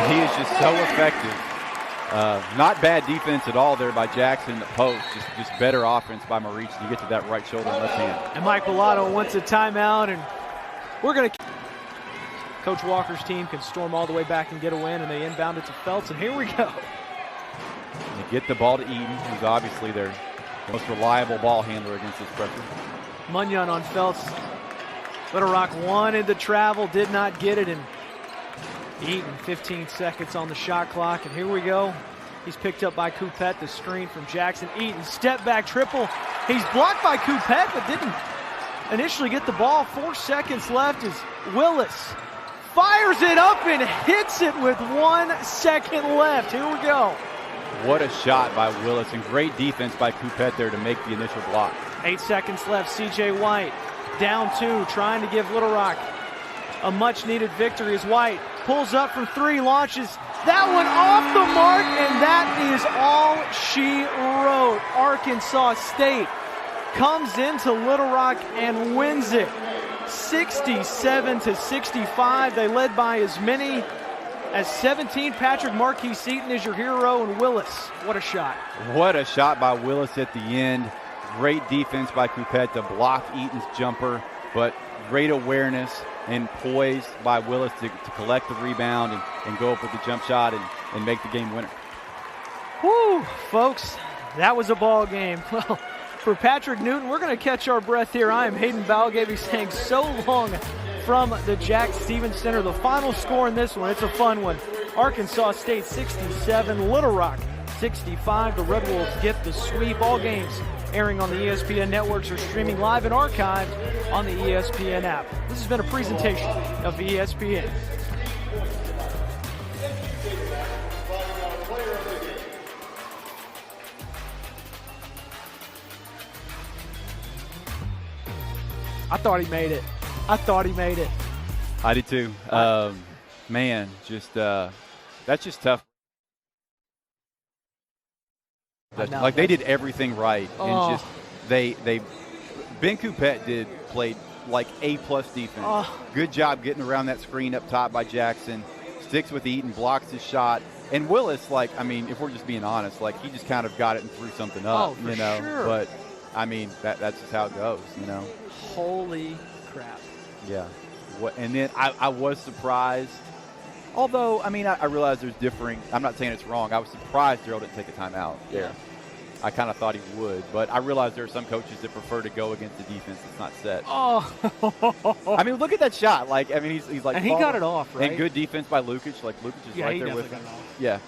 He is just so effective. Not bad defense at all there by Jackson. The post, just better offense by Marich to get to that right shoulder and left hand.
And Mike Bellato wants a timeout, and we're going to. Coach Walker's team can storm all the way back and get a win, and they inbound it to Feltz, and here we go.
They get the ball to Eaton, who's obviously their most reliable ball handler against this pressure.
Munyon on Feltz. Little Rock wanted the travel, did not get it, and Eaton 15 seconds on the shot clock, and here we go. He's picked up by Coupette, the screen from Jackson. Eaton, step back triple. He's blocked by Coupette, but didn't initially get the ball. 4 seconds left as Willis fires it up and hits it with 1 second left. Here we go.
What a shot by Willis, and great defense by Coupette there to make the initial block.
8 seconds left. C.J. White down 2, trying to give Little Rock a much-needed victory as White pulls up from 3, launches that one off the mark, and that is all she wrote. Arkansas State comes into Little Rock and wins it 67-65. They led by as many as 17. Patrick Marquis Eaton is your hero, and Willis, what a shot.
What a shot by Willis at the end. Great defense by Coupette to block Eaton's jumper, but great awareness and poise by Willis to collect the rebound and go up with the jump shot and make the game winner.
Whew, folks, that was a ball game. Well, for Patrick Newton, we're going to catch our breath here. I am Hayden Balgavy saying so long from the Jack Stevens Center. The final score in this one, it's a fun one. Arkansas State 67, Little Rock 65. The Red Wolves get the sweep. All games airing on the ESPN networks or streaming live and archived on the ESPN app. This has been a presentation of ESPN. I thought he made it.
I did too. Man, that's just tough. Like they did everything right, and Ben Coupette played like A-plus defense. Good job getting around that screen up top by Jackson. Sticks with Eaton, blocks his shot, and Willis. If we're just being honest, he just kind of got it and threw something up,
Sure.
But that's just how it goes,
Holy crap!
Yeah. And then I was surprised. Although, I realize there's differing. I'm not saying it's wrong. I was surprised Darrell didn't take a timeout there. I kind of thought he would, but I realize there are some coaches that prefer to go against the defense that's not set. Look at that shot. He's like,
and he got it off, right?
And good defense by Lukic. Lukic is right there with him.
Got it off.
Yeah.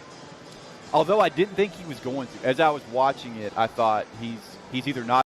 Although I didn't think he was going to. As I was watching it, I thought he's either not